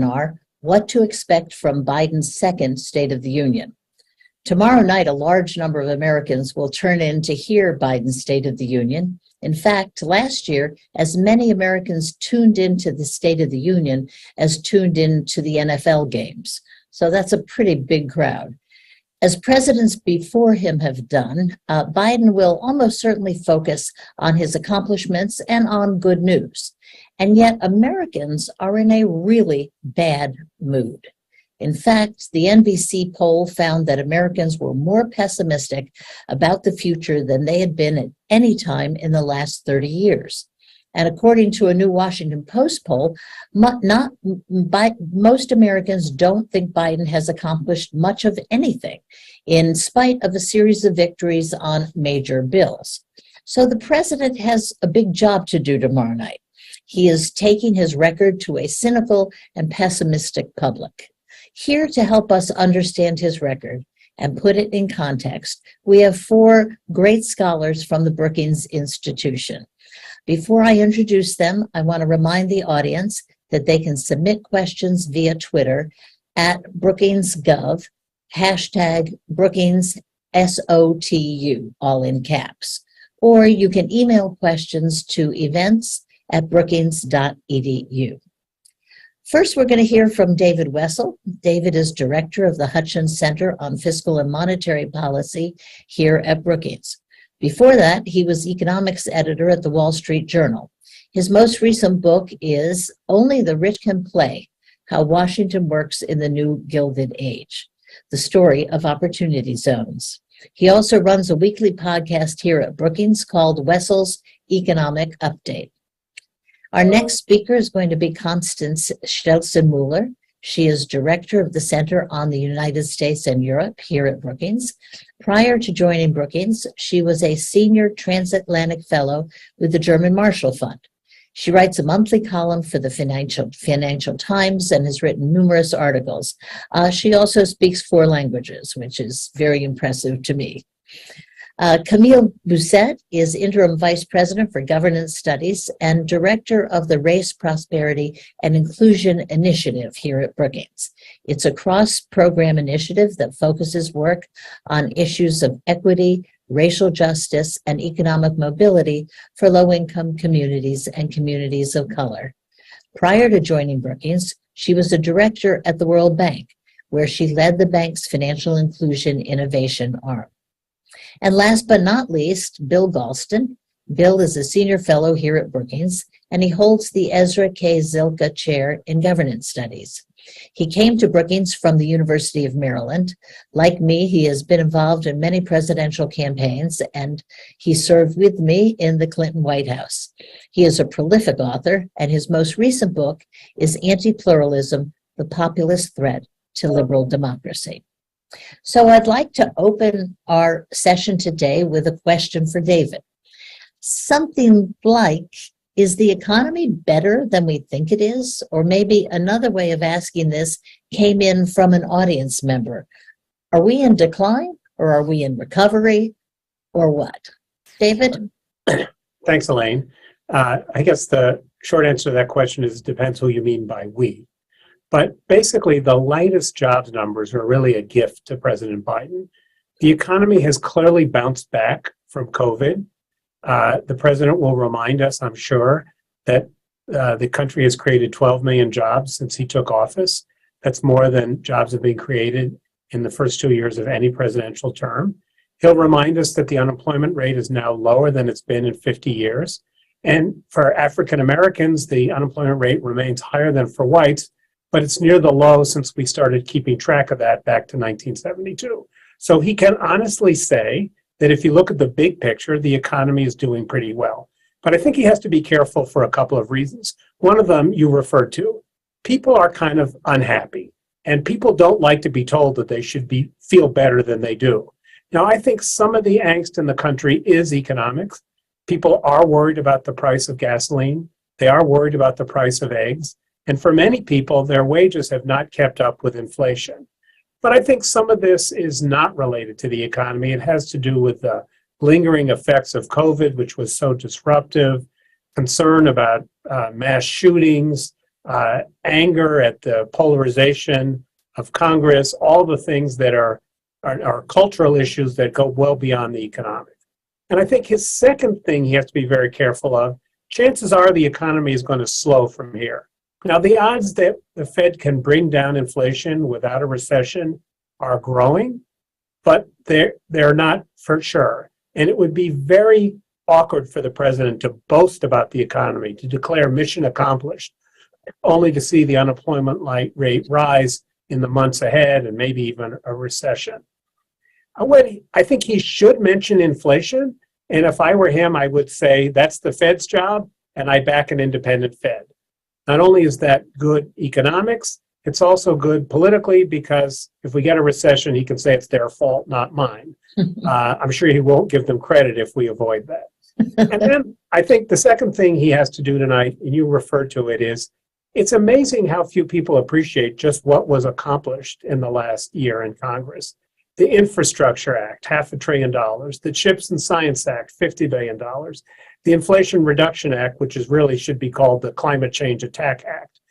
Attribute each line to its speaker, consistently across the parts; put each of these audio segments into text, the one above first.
Speaker 1: webinar, What to Expect from Biden's Second State of the Union. Tomorrow night, a large number of Americans will turn in to hear Biden's State of the Union. In fact, last year, as many Americans tuned into the State of the Union as tuned into the NFL games. So that's a pretty big crowd. As presidents before him have done, Biden will almost certainly focus on his accomplishments and on good news. And yet Americans are in a really bad mood. In fact, the NBC poll found that Americans were more pessimistic about the future than they had been at any time in the last 30 years. And according to a new Washington Post poll, most Americans don't think Biden has accomplished much of anything, in spite of a series of victories on major bills. So the president has a big job to do tomorrow night. He is taking his record to a cynical and pessimistic public. Here to help us understand his record and put it in context, we have four great scholars from the Brookings Institution. Before I introduce them, I want to remind the audience that they can submit questions via Twitter at BrookingsGov, hashtag BrookingsSOTU, all in caps. Or you can email questions to events@brookings.edu. First, we're going to hear from David Wessel. David is director of the Hutchins Center on Fiscal and Monetary Policy here at Brookings. Before that, he was economics editor at the Wall Street Journal. His most recent book is Only the Rich Can Play: How Washington Works in the New Gilded Age, the story of opportunity zones. He also runs a weekly podcast here at Brookings called Wessel's Economic Update. Our next speaker is going to be Constance Stelzen-Muller. She is director of the Center on the United States and Europe here at Brookings. Prior to joining Brookings, she was a senior transatlantic fellow with the German Marshall Fund. She writes a monthly column for the Financial Times and has written numerous articles. She also speaks 4 languages, which is very impressive to me. Camille Bousset is Interim Vice President for Governance Studies and Director of the Race, Prosperity, and Inclusion Initiative here at Brookings. It's a cross-program initiative that focuses work on issues of equity, racial justice, and economic mobility for low-income communities and communities of color. Prior to joining Brookings, she was a director at the World Bank, where she led the bank's Financial Inclusion Innovation arm. And last but not least, Bill Galston. Bill is a senior fellow here at Brookings, and he holds the Ezra K. Zilka Chair in Governance Studies. He came to Brookings from the University of Maryland. Like me, he has been involved in many presidential campaigns, and he served with me in the Clinton White House. He is a prolific author, and his most recent book is Anti-Pluralism: The Populist Threat to Liberal Democracy. So I'd like to open our session today with a question for David. Something like, is the economy better than we think it is? Or maybe another way of asking this came in from an audience member. Are we in decline, or are we in recovery, or what? David?
Speaker 2: Thanks, Elaine. I guess the short answer to that question is it depends who you mean by we. But basically, the latest jobs numbers are really a gift to President Biden. The economy has clearly bounced back from COVID. The president will remind us, I'm sure, that the country has created 12 million jobs since he took office. That's more than jobs have been created in the first 2 years of any presidential term. He'll remind us that the unemployment rate is now lower than it's been in 50 years. And for African Americans, the unemployment rate remains higher than for whites, but it's near the low since we started keeping track of that back to 1972. So he can honestly say that if you look at the big picture, the economy is doing pretty well. But I think he has to be careful for a couple of reasons. One of them you referred to. People are kind of unhappy, and people don't like to be told that they should feel better than they do. Now, I think some of the angst in the country is economics. People are worried about the price of gasoline. They are worried about the price of eggs. And for many people, their wages have not kept up with inflation. But I think some of this is not related to the economy. It has to do with the lingering effects of COVID, which was so disruptive, concern about mass shootings, anger at the polarization of Congress, all the things that are cultural issues that go well beyond the economic. And I think his second thing he has to be very careful of, chances are the economy is going to slow from here. Now, the odds that the Fed can bring down inflation without a recession are growing, but they're not for sure. And it would be very awkward for the president to boast about the economy, to declare mission accomplished, only to see the unemployment rate rise in the months ahead and maybe even a recession. I think he should mention inflation. And if I were him, I would say that's the Fed's job, and I back an independent Fed. Not only is that good economics, it's also good politically, because if we get a recession, he can say it's their fault, not mine. I'm sure he won't give them credit if we avoid that. And then I think the second thing he has to do tonight, and you referred to it, is it's amazing how few people appreciate just what was accomplished in the last year in Congress. The Infrastructure Act, $500 billion, the CHIPS and Science Act, $50 billion, the Inflation Reduction Act, which is really should be called the Climate Change Attack Act.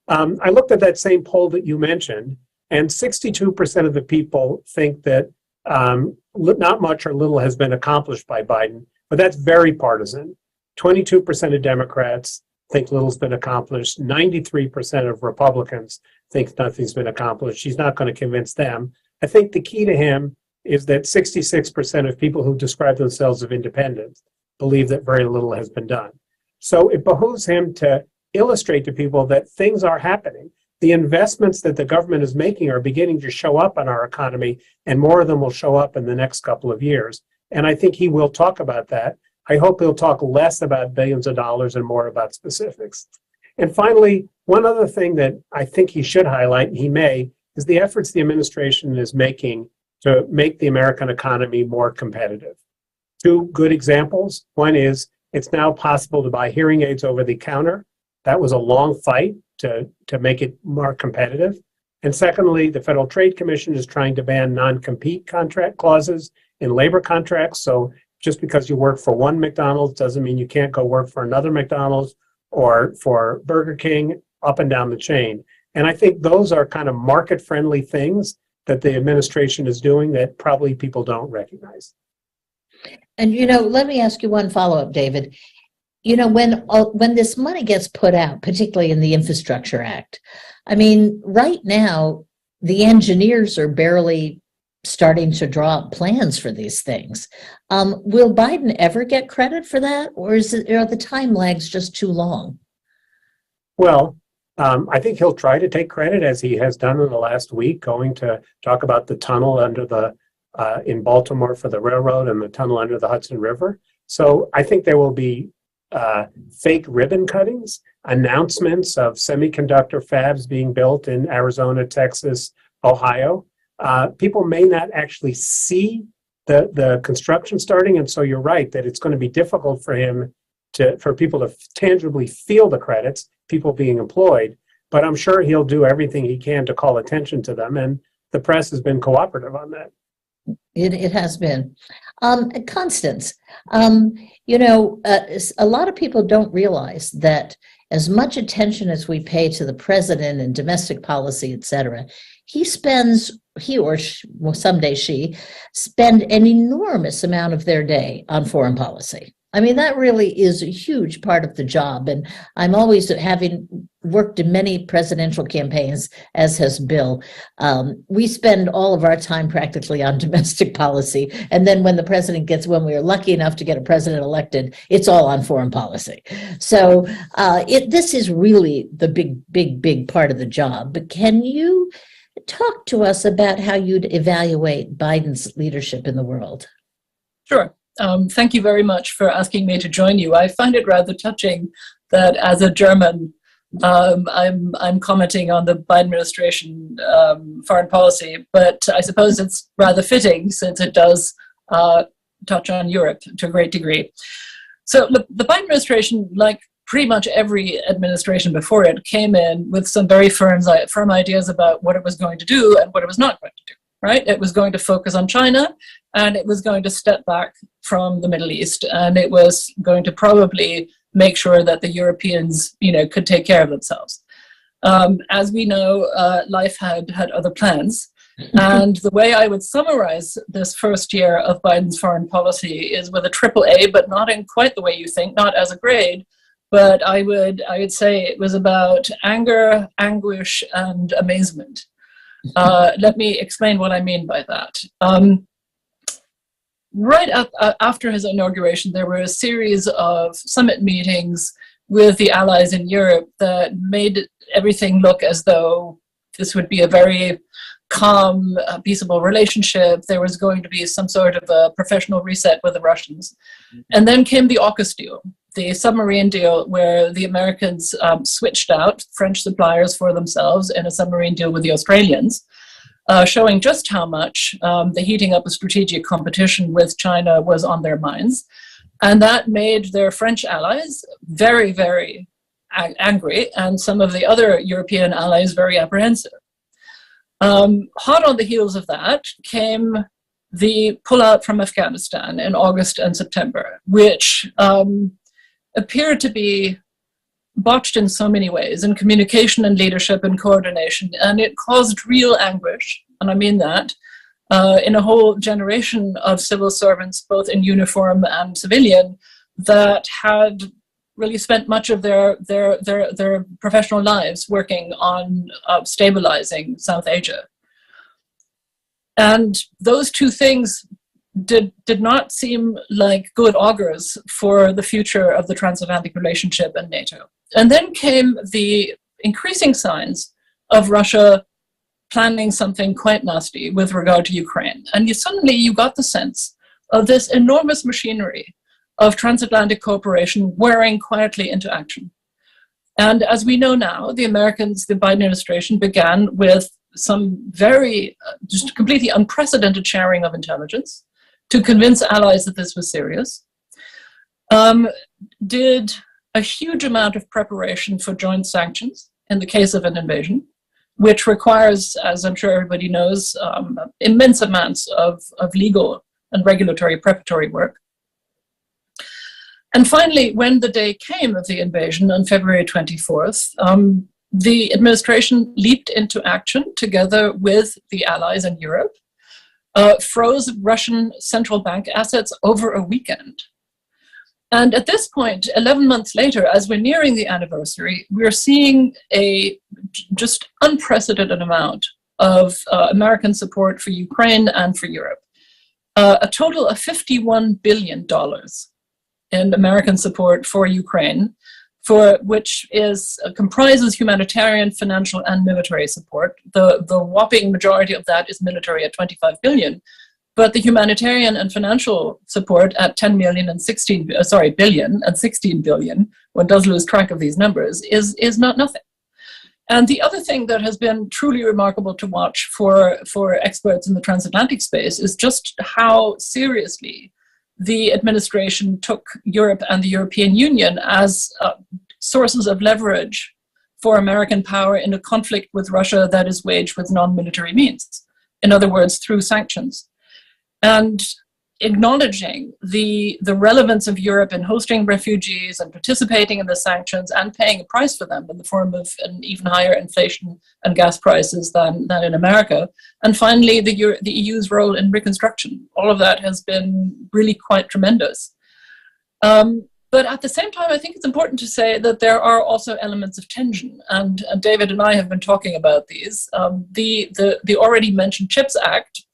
Speaker 2: I looked at that same poll that you mentioned, and 62% of the people think that not much or little has been accomplished by Biden, but that's very partisan. 22% of Democrats think little's been accomplished. 93% of Republicans think nothing's been accomplished. She's not going to convince them. I think the key to him is that 66% of people who describe themselves as independent believe that very little has been done. So it behooves him to illustrate to people that things are happening. The investments that the government is making are beginning to show up in our economy, and more of them will show up in the next couple of years. And I think he will talk about that. I hope he'll talk less about billions of dollars and more about specifics. And finally, one other thing that I think he should highlight, and he may, is the efforts the administration is making to make the American economy more competitive. Two good examples. One is it's now possible to buy hearing aids over the counter. That was a long fight to make it more competitive. And secondly, the Federal Trade Commission is trying to ban non-compete contract clauses in labor contracts. So just because you work for one McDonald's doesn't mean you can't go work for another McDonald's or for Burger King, up and down the chain. And I think those are kind of market-friendly things that the administration is doing that probably people don't recognize.
Speaker 1: And, let me ask you one follow-up, David. When this money gets put out, particularly in the Infrastructure Act, I mean, right now, the engineers are barely starting to draw up plans for these things. Will Biden ever get credit for that, or are the time lags just too long?
Speaker 2: Well, I think he'll try to take credit, as he has done in the last week, going to talk about the tunnel under in Baltimore for the railroad and the tunnel under the Hudson River. So I think there will be fake ribbon cuttings, announcements of semiconductor fabs being built in Arizona, Texas, Ohio. People may not actually see the construction starting, and so you're right that it's going to be difficult for people to tangibly feel the credits, people being employed. But I'm sure he'll do everything he can to call attention to them, and the press has been cooperative on that.
Speaker 1: It has been. Constance, a lot of people don't realize that as much attention as we pay to the president and domestic policy, et cetera, he or she, well, someday she, spend an enormous amount of their day on foreign policy. I mean, that really is a huge part of the job. And I'm always, having worked in many presidential campaigns, as has Bill, we spend all of our time practically on domestic policy. And then when we are lucky enough to get a president elected, it's all on foreign policy. So this is really the big part of the job. But can you talk to us about how you'd evaluate Biden's leadership in the world?
Speaker 3: Sure. Thank you very much for asking me to join you. I find it rather touching that as a German, I'm commenting on the Biden administration foreign policy, but I suppose it's rather fitting since it does touch on Europe to a great degree. So the Biden administration, like pretty much every administration before it, came in with some very firm ideas about what it was going to do and what it was not going to do. Right? It was going to focus on China, and it was going to step back from the Middle East, and it was going to probably make sure that the Europeans, could take care of themselves. As we know, life had other plans. And the way I would summarize this first year of Biden's foreign policy is with a triple A, but not in quite the way you think, not as a grade, but I would say it was about anger, anguish, and amazement. Let me explain what I mean by that. Right after his inauguration, there were a series of summit meetings with the allies in Europe that made everything look as though this would be a very calm, peaceable relationship. There was going to be some sort of a professional reset with the Russians. And then came the AUKUS deal, the submarine deal, where the Americans switched out French suppliers for themselves in a submarine deal with the Australians, showing just how much the heating up of strategic competition with China was on their minds. And that made their French allies very, very angry, and some of the other European allies very apprehensive. Hot on the heels of that came the pullout from Afghanistan in August and September, which appeared to be botched in so many ways, in communication and leadership and coordination, and it caused real anguish, and I mean that, in a whole generation of civil servants, both in uniform and civilian, that had really spent much of their professional lives working on stabilizing South Asia. And those two things did not seem like good augurs for the future of the transatlantic relationship and NATO. And then came the increasing signs of Russia planning something quite nasty with regard to Ukraine. And suddenly you got the sense of this enormous machinery of transatlantic cooperation wearing quietly into action. And as we know now, the Americans, the Biden administration, began with some very, just completely unprecedented sharing of intelligence to convince allies that this was serious, did a huge amount of preparation for joint sanctions in the case of an invasion, which requires, as I'm sure everybody knows, immense amounts of legal and regulatory preparatory work. And finally, when the day came of the invasion on February 24th, the administration leaped into action together with the allies in Europe, froze Russian central bank assets over a weekend. And at this point, 11 months later, as we're nearing the anniversary, we're seeing a just unprecedented amount of American support for Ukraine and for Europe. A total of $51 billion in American support for Ukraine, for which comprises humanitarian, financial, and military support. The whopping majority of that is military at $25 billion, but the humanitarian and financial support at $10 billion and $16 billion, one does lose track of these numbers, is not nothing. And the other thing that has been truly remarkable to watch for experts in the transatlantic space is just how seriously the administration took Europe and the European Union as sources of leverage for American power in a conflict with Russia that is waged with non-military means. In other words, through sanctions. And acknowledging the relevance of Europe in hosting refugees and participating in the sanctions and paying a price for them in the form of an even higher inflation and gas prices than in America. And finally, the EU's role in reconstruction. All of that has been really quite tremendous. But at the same time, I think it's important to say that there are also elements of tension, and David and I have been talking about these. The already mentioned CHIPS Act,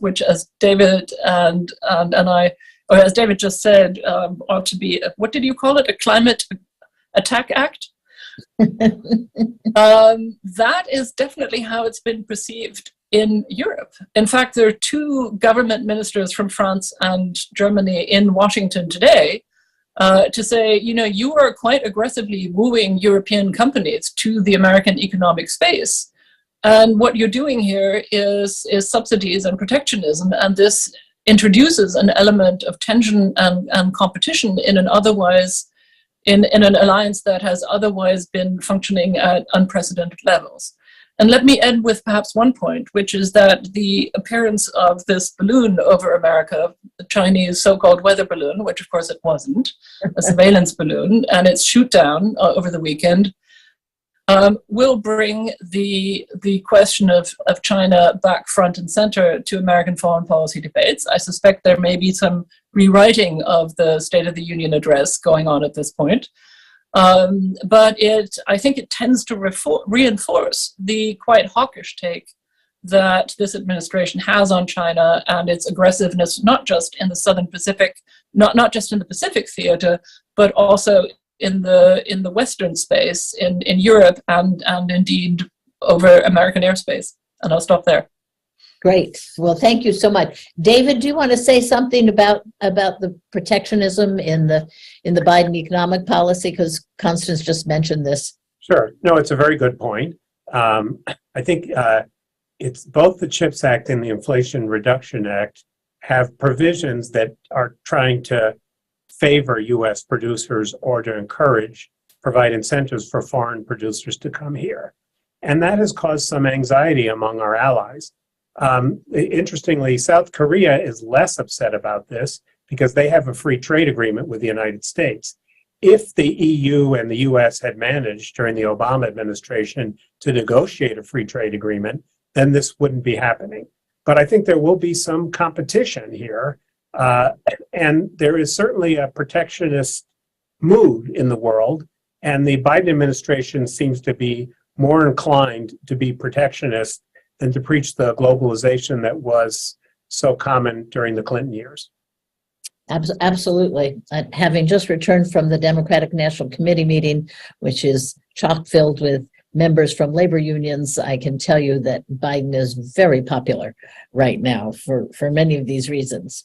Speaker 3: which, as David and I, or as David just said, ought to be, what did you call it, a climate attack act? That is definitely how it's been perceived in Europe. In fact, there are two government ministers from France and Germany in Washington today to say, you are quite aggressively wooing European companies to the American economic space. And what you're doing here is subsidies and protectionism. And this introduces an element of tension and competition in an alliance that has otherwise been functioning at unprecedented levels. And let me end with perhaps one point, which is that the appearance of this balloon over America, the Chinese so-called weather balloon, which of course it wasn't, a surveillance balloon, and its shoot down over the weekend, will bring the question of China back front and center to American foreign policy debates. I suspect there may be some rewriting of the State of the Union address going on at this point. But I think it tends to reinforce the quite hawkish take that this administration has on China and its aggressiveness, not just in the Southern Pacific, not just in the Pacific theater, but also in the Western space, in Europe, and indeed over American airspace. And I'll stop there.
Speaker 1: Great. Well, thank you so much. David, do you want to say something about the protectionism in the Biden economic policy? Because Constance just mentioned this.
Speaker 2: Sure. No, it's a very good point. I think it's both the CHIPS Act and the Inflation Reduction Act have provisions that are trying to favor U.S. producers or to provide incentives for foreign producers to come here. And that has caused some anxiety among our allies. Interestingly, South Korea is less upset about this because they have a free trade agreement with the United States. If the EU and the US had managed during the Obama administration to negotiate a free trade agreement, then this wouldn't be happening. But I think there will be some competition here. And there is certainly a protectionist mood in the world. And the Biden administration seems to be more inclined to be protectionist than to preach the globalization that was so common during the Clinton years.
Speaker 1: Absolutely. Having just returned from the Democratic National Committee meeting, which is chock filled with members from labor unions, I can tell you that Biden is very popular right now for many of these reasons.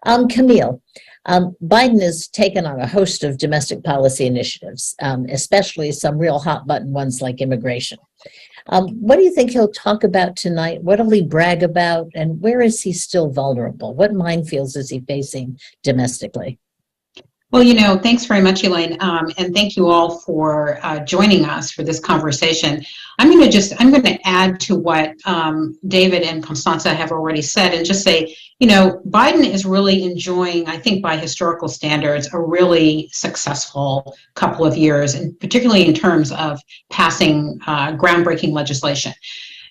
Speaker 1: Camille, Biden has taken on a host of domestic policy initiatives, especially some real hot button ones like immigration. What do you think he'll talk about tonight? What will he brag about? And where is he still vulnerable? What minefields is he facing domestically?
Speaker 4: Well, thanks very much, Elaine, and thank you all for joining us for this conversation. I'm going to add to what David and Constanza have already said and just say, Biden is really enjoying, I think by historical standards, a really successful couple of years, and particularly in terms of passing groundbreaking legislation.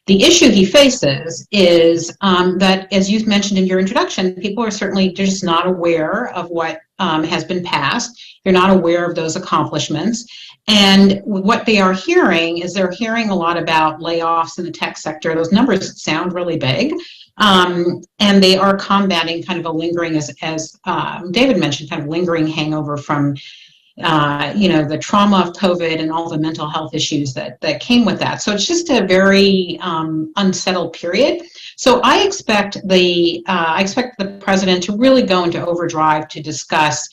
Speaker 4: The issue he faces is that, as you mentioned in your introduction, people are certainly just not aware of what has been passed. They're not aware of those accomplishments. And what they are hearing is they're hearing a lot about layoffs in the tech sector. Those numbers sound really big. And they are combating kind of a lingering, as David mentioned, kind of lingering hangover from the trauma of COVID and all the mental health issues that came with that. So it's just a very unsettled period. So I expect the president to really go into overdrive to discuss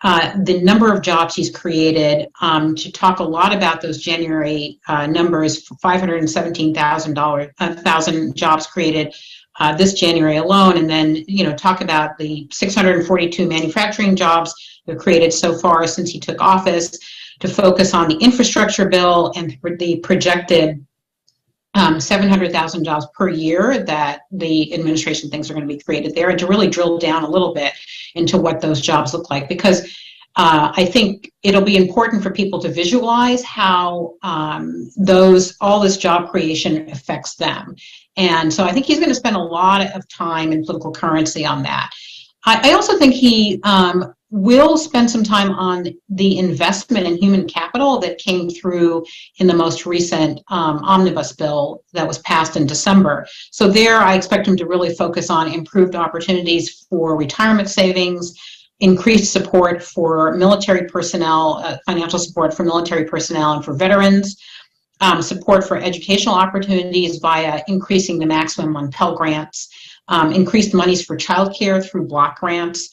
Speaker 4: the number of jobs he's created, to talk a lot about those January numbers, 517,000 jobs created this January alone, and then talk about the 642 manufacturing jobs that created so far since he took office, to focus on the infrastructure bill and the projected 700,000 jobs per year that the administration thinks are going to be created there, and to really drill down a little bit into what those jobs look like, because I think it'll be important for people to visualize how all this job creation affects them. And so I think he's going to spend a lot of time in political currency on that. I also think he will spend some time on the investment in human capital that came through in the most recent omnibus bill that was passed in December. So there, I expect him to really focus on improved opportunities for retirement savings, increased support for military personnel, financial support for military personnel and for veterans, support for educational opportunities via increasing the maximum on Pell Grants, increased monies for childcare through block grants,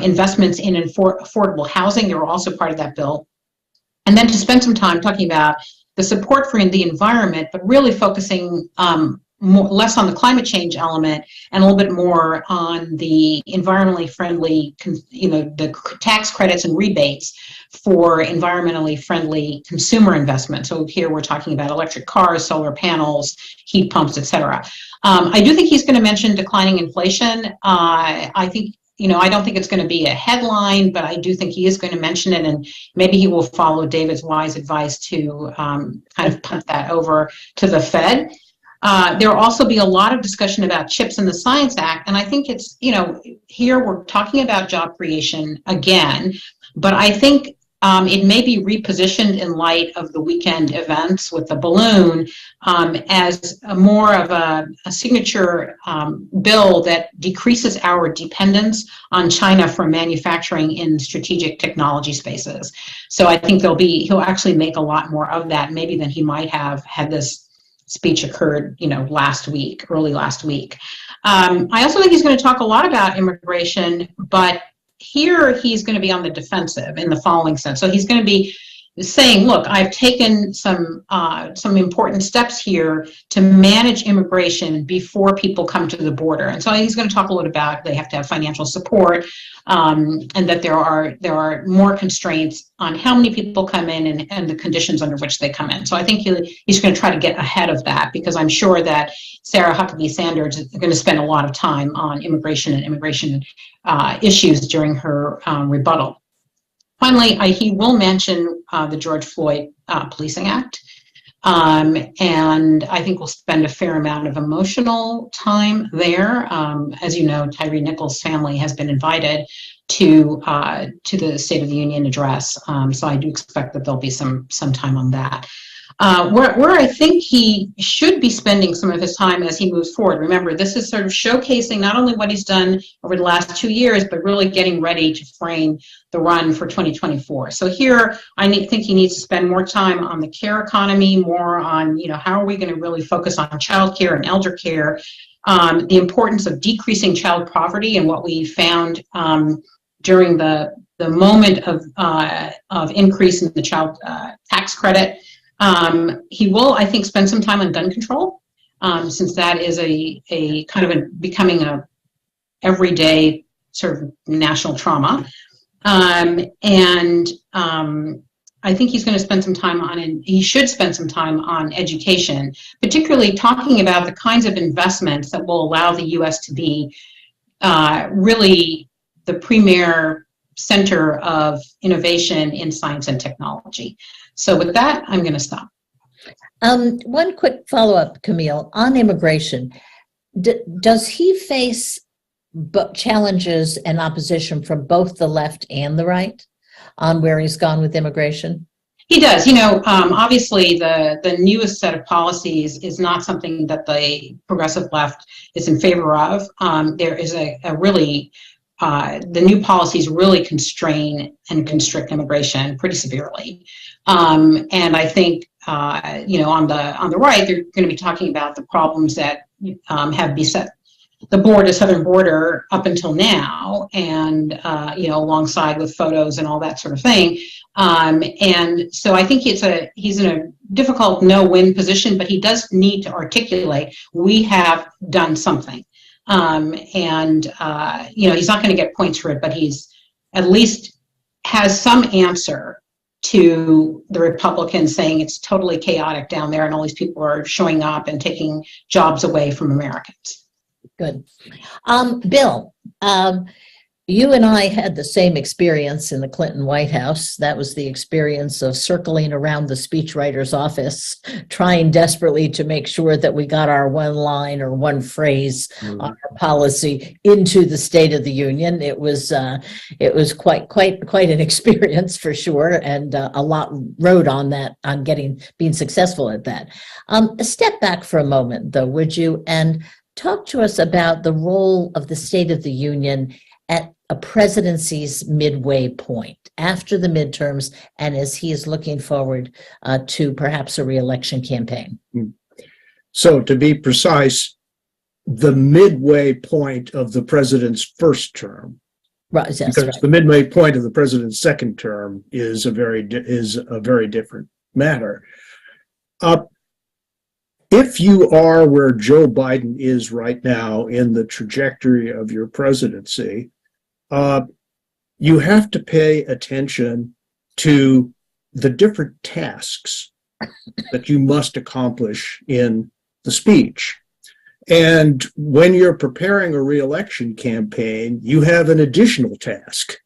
Speaker 4: investments in affordable housing. They were also part of that bill. And then to spend some time talking about the support for the environment, but really focusing less on the climate change element and a little bit more on the environmentally friendly, the tax credits and rebates for environmentally friendly consumer investment. So here we're talking about electric cars, solar panels, heat pumps, et cetera. I do think he's going to mention declining inflation. I think I don't think it's going to be a headline, but I do think he is going to mention it, and maybe he will follow David's wise advice to kind of punt that over to the Fed. There will also be a lot of discussion about chips in the Science Act, and I think it's, here we're talking about job creation again, but I think it may be repositioned in light of the weekend events with the balloon as more of a signature bill that decreases our dependence on China for manufacturing in strategic technology spaces. So I think he'll actually make a lot more of that maybe than he might have had this speech occurred, early last week. I also think he's going to talk a lot about immigration, but here he's going to be on the defensive in the following sense. So he's going to be saying, look, I've taken some important steps here to manage immigration before people come to the border. And so he's going to talk a little about they have to have financial support, and that there are more constraints on how many people come in and the conditions under which they come in. So I think he's going to try to get ahead of that, because I'm sure that Sarah Huckabee Sanders is going to spend a lot of time on immigration and immigration issues during her rebuttal. Finally, he will mention the George Floyd Policing Act, and I think we'll spend a fair amount of emotional time there. As you know, Tyree Nichols' family has been invited to the State of the Union address, so I do expect that there'll be some time on that. Where I think he should be spending some of his time as he moves forward. Remember, this is sort of showcasing not only what he's done over the last 2 years, but really getting ready to frame the run for 2024. So here, think he needs to spend more time on the care economy, more on, how are we going to really focus on childcare and elder care, the importance of decreasing child poverty, and what we found during the moment of increase in the child tax credit. He will, I think, spend some time on gun control, since that is a kind of becoming a everyday sort of national trauma. I think he's going to spend some time and he should spend some time on education, particularly talking about the kinds of investments that will allow the U.S. to be really the premier center of innovation in science and technology. So with that, I'm going to stop.
Speaker 1: One quick follow-up, Camille, on immigration. Does he face challenges and opposition from both the left and the right on where he's gone with immigration?
Speaker 4: He does. Obviously, the newest set of policies is not something that the progressive left is in favor of. There is a really the new policies really constrain and constrict immigration pretty severely. And I think, on the right, they're going to be talking about the problems that have beset the southern border up until now, and, alongside with photos and all that sort of thing. And so I think he's in a difficult no-win position, but he does need to articulate, we have done something. He's not going to get points for it, but he's at least has some answer to the Republicans saying it's totally chaotic down there and all these people are showing up and taking jobs away from Americans.
Speaker 1: Good. Bill, you and I had the same experience in the Clinton White House. That was the experience of circling around the speechwriter's office, trying desperately to make sure that we got our one line or one phrase on our policy into the State of the Union. It was quite an experience for sure, and a lot rode on that, on being successful at that. Step back for a moment, though, would you, and talk to us about the role of the State of the Union at a presidency's midway point after the midterms, and as he is looking forward to perhaps a re-election campaign.
Speaker 5: So to be precise, the midway point of the president's first term,
Speaker 1: Right, because
Speaker 5: the midway point of the president's second term is a very different matter. If you are where Joe Biden is right now in the trajectory of your presidency, you have to pay attention to the different tasks that you must accomplish in the speech. And when you're preparing a reelection campaign, you have an additional task.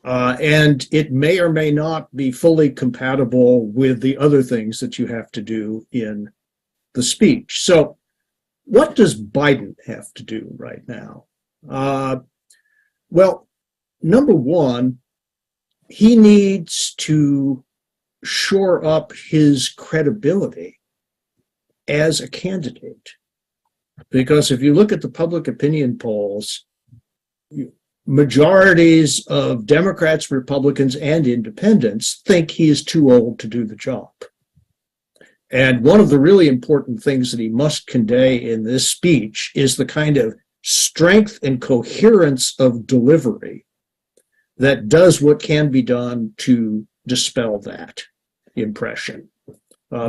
Speaker 5: And it may or may not be fully compatible with the other things that you have to do in the speech. So what does Biden have to do right now? Well, number one, he needs to shore up his credibility as a candidate. Because if you look at the public opinion polls, majorities of Democrats, Republicans, and independents think he is too old to do the job. And one of the really important things that he must convey in this speech is the kind of strength and coherence of delivery that does what can be done to dispel that impression.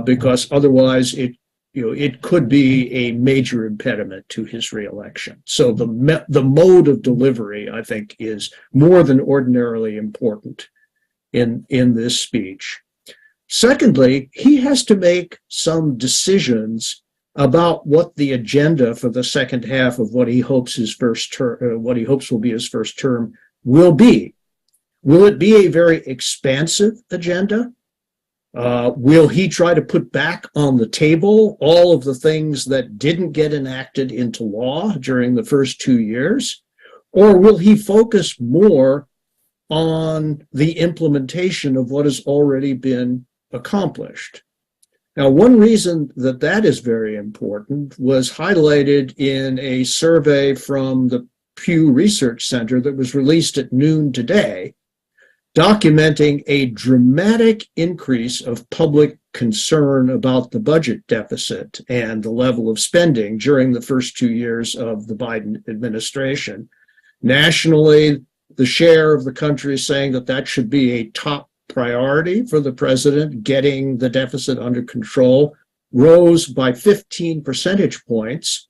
Speaker 5: Because otherwise it could be a major impediment to his reelection. So the mode of delivery, I think, is more than ordinarily important in this speech. Secondly, he has to make some decisions about what the agenda for the second half of what he hopes his first term, what he hopes will be his first term, will be. Will it be a very expansive agenda? Will he try to put back on the table all of the things that didn't get enacted into law during the first 2 years? Or will he focus more on the implementation of what has already been accomplished? Now, one reason that that is very important was highlighted in a survey from the Pew Research Center that was released at noon today, documenting a dramatic increase of public concern about the budget deficit and the level of spending during the first 2 years of the Biden administration. Nationally, the share of the country is saying that that should be a top priority for the president. Getting the deficit under control rose by 15 percentage points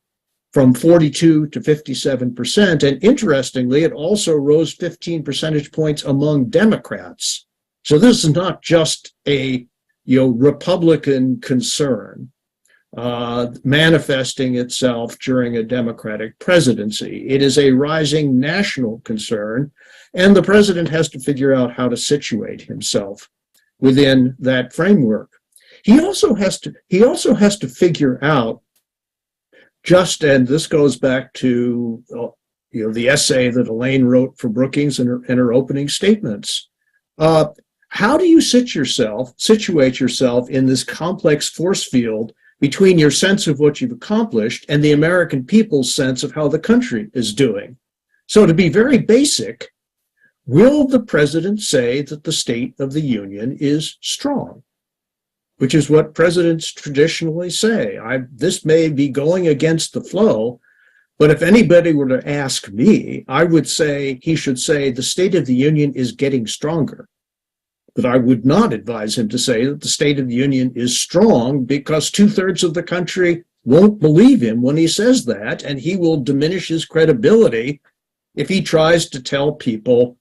Speaker 5: from 42 to 57%. And interestingly, it also rose 15 percentage points among Democrats. So this is not just a Republican concern manifesting itself during a Democratic presidency. It is a rising national concern, and the president has to figure out how to situate himself within that framework. He also has to figure out, and this goes back to the essay that Elaine wrote for Brookings in her opening statements. How do you situate yourself in this complex force field between your sense of what you've accomplished and the American people's sense of how the country is doing? So to be very basic, will the president say that the State of the Union is strong? Which is what presidents traditionally say. This may be going against the flow, but if anybody were to ask me, I would say he should say the State of the Union is getting stronger. But I would not advise him to say that the State of the Union is strong, because 2/3 of the country won't believe him when he says that, and he will diminish his credibility if he tries to tell people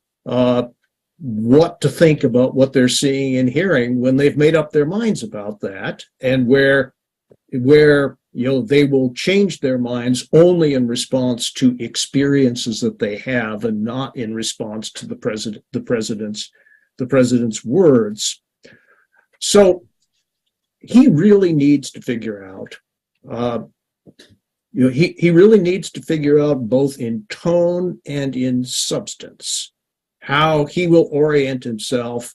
Speaker 5: what to think about what they're seeing and hearing when they've made up their minds about that, and where they will change their minds only in response to experiences that they have and not in response to the president's words. So he really needs to figure out he really needs to figure out, both in tone and in substance, how he will orient himself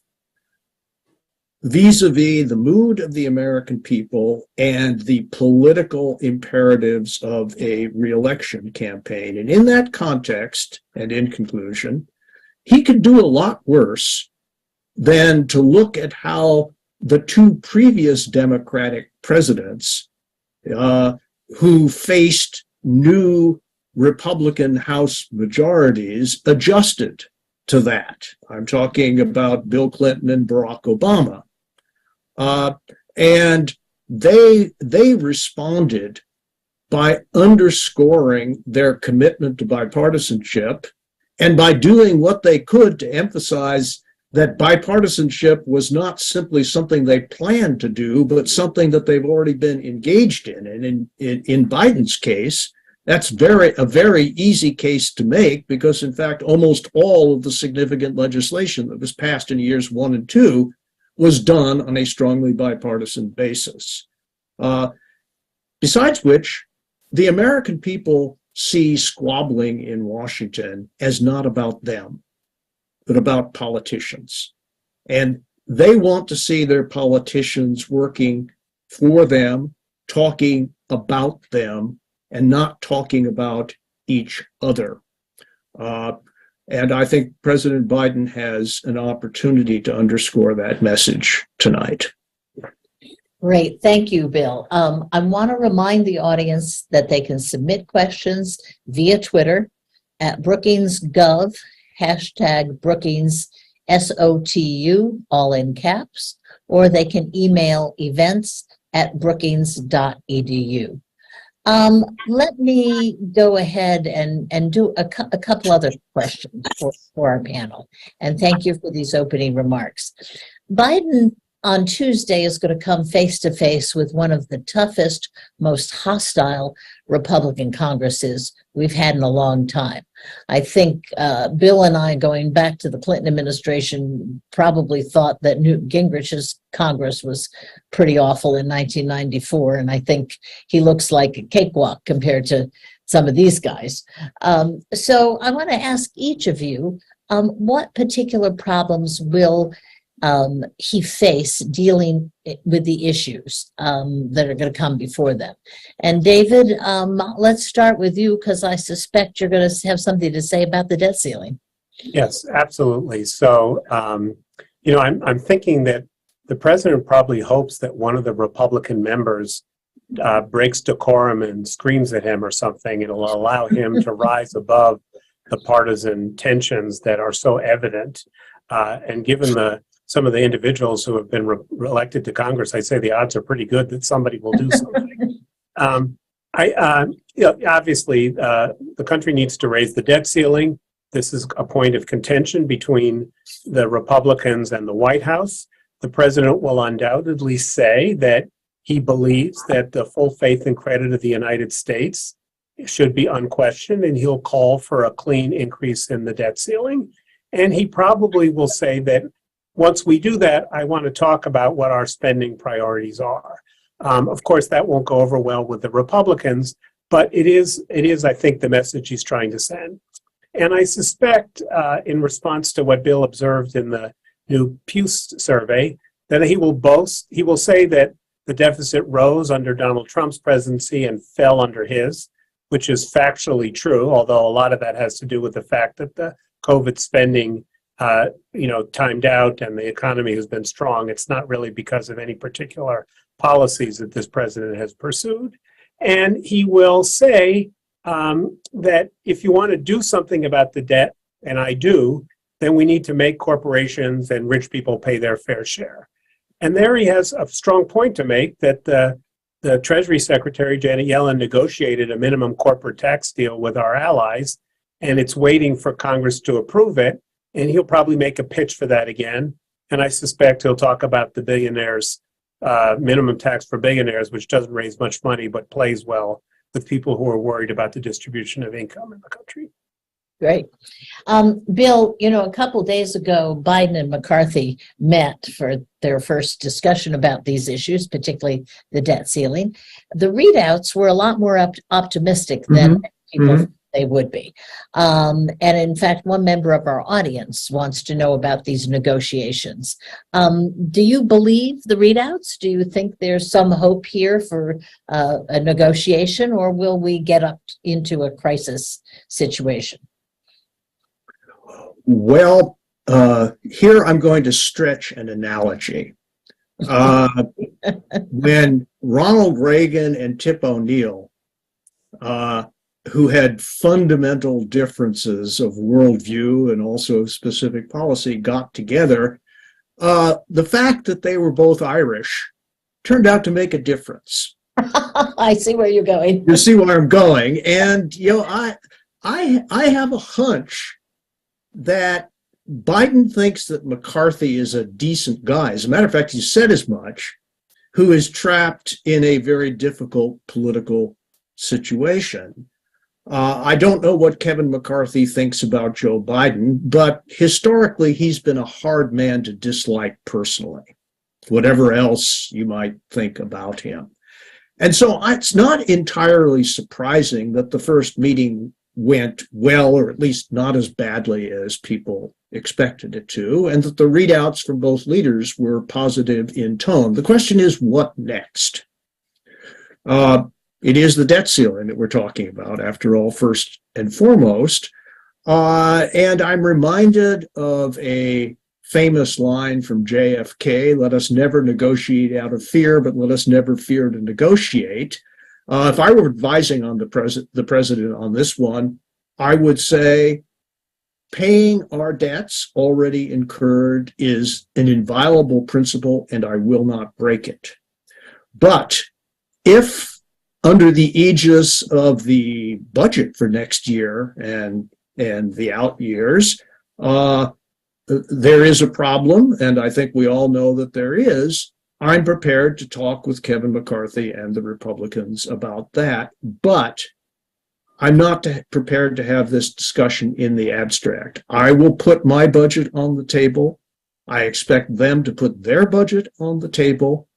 Speaker 5: vis-a-vis the mood of the American people and the political imperatives of a reelection campaign. And in that context, and in conclusion, he could do a lot worse than to look at how the two previous Democratic presidents who faced new Republican House majorities adjusted to that. I'm talking about Bill Clinton and Barack Obama. And they responded by underscoring their commitment to bipartisanship and by doing what they could to emphasize that bipartisanship was not simply something they planned to do, but something that they've already been engaged in. And in Biden's case, that's a very easy case to make because, in fact, almost all of the significant legislation that was passed in years 1 and 2 was done on a strongly bipartisan basis. Besides which, the American people see squabbling in Washington as not about them, but about politicians. And they want to see their politicians working for them, talking about them, and not talking about each other. And I think President Biden has an opportunity to underscore that message tonight.
Speaker 1: Great. Thank you, Bill. I want to remind the audience that they can submit questions via Twitter at Brookings.gov, hashtag Brookings SOTU, all in caps, or they can email events@brookings.edu. Let me go ahead and do a couple other questions for our panel. And thank you for these opening remarks. Biden on Tuesday is going to come face to face with one of the toughest, most hostile Republican Congresses we've had in a long time. I think Bill and I, going back to the Clinton administration, probably thought that Newt Gingrich's Congress was pretty awful in 1994, and I think he looks like a cakewalk compared to some of these guys. So I want to ask each of you, what particular problems will he face dealing with the issues that are going to come before them? And David, let's start with you because I suspect you're going to have something to say about the debt ceiling.
Speaker 2: Yes, absolutely. So, I'm thinking that the president probably hopes that one of the Republican members breaks decorum and screams at him or something. It'll allow him to rise above the partisan tensions that are so evident. And given some of the individuals who have been elected to Congress, I say the odds are pretty good that somebody will do something. Obviously, the country needs to raise the debt ceiling. This is a point of contention between the Republicans and the White House. The president will undoubtedly say that he believes that the full faith and credit of the United States should be unquestioned, and he'll call for a clean increase in the debt ceiling. And he probably will say that once we do that, I want to talk about what our spending priorities are. Of course, that won't go over well with the Republicans, but it is, I think, the message he's trying to send. And I suspect, in response to what Bill observed in the new Pew survey, that he will say that the deficit rose under Donald Trump's presidency and fell under his, which is factually true, although a lot of that has to do with the fact that the COVID spending timed out and the economy has been strong. It's not really because of any particular policies that this president has pursued. And he will say that if you want to do something about the debt, and I do, then we need to make corporations and rich people pay their fair share. And there he has a strong point to make that the Treasury Secretary, Janet Yellen, negotiated a minimum corporate tax deal with our allies, and it's waiting for Congress to approve it. And he'll probably make a pitch for that again. And I suspect he'll talk about the billionaires, minimum tax for billionaires, which doesn't raise much money, but plays well with people who are worried about the distribution of income in the country.
Speaker 1: Great. Bill, a couple days ago, Biden and McCarthy met for their first discussion about these issues, particularly the debt ceiling. The readouts were a lot more optimistic than people thought they would be. And in fact, one member of our audience wants to know about these negotiations. Do you believe the readouts? Do you think there's some hope here for a negotiation, or will we get up into a crisis situation?
Speaker 5: Well, here I'm going to stretch an analogy. When Ronald Reagan and Tip O'Neill, who had fundamental differences of worldview and also of specific policy, got together, the fact that they were both Irish turned out to make a difference.
Speaker 1: I see where you're going.
Speaker 5: You see where I'm going. And, I have a hunch that Biden thinks that McCarthy is a decent guy. As a matter of fact, he said as much, who is trapped in a very difficult political situation. I don't know what Kevin McCarthy thinks about Joe Biden, but historically, he's been a hard man to dislike personally, whatever else you might think about him. And so it's not entirely surprising that the first meeting went well, or at least not as badly as people expected it to, and that the readouts from both leaders were positive in tone. The question is, what next? It is the debt ceiling that we're talking about, after all, first and foremost. And I'm reminded of a famous line from JFK, let us never negotiate out of fear, but let us never fear to negotiate. If I were advising on the president on this one, I would say paying our debts already incurred is an inviolable principle, and I will not break it. But if under the aegis of the budget for next year and the out years, there is a problem, and I think we all know that there is, I'm prepared to talk with Kevin McCarthy and the Republicans about that, but I'm not prepared to have this discussion in the abstract. I will put my budget on the table. I expect them to put their budget on the table,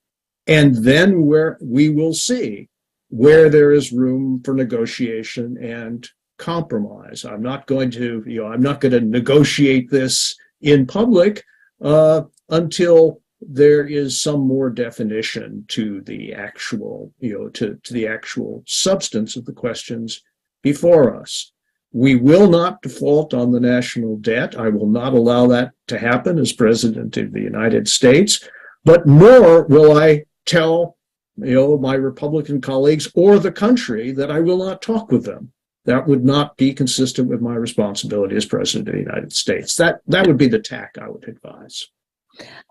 Speaker 5: and then we will see where there is room for negotiation and compromise. I'm not going to negotiate this in public until there is some more definition to the actual, to the actual substance of the questions before us. We will not default on the national debt. I will not allow that to happen as President of the United States, but nor will I tell, my Republican colleagues or the country that I will not talk with them. That would not be consistent with my responsibility as President of the United States. That would be the tack I would advise.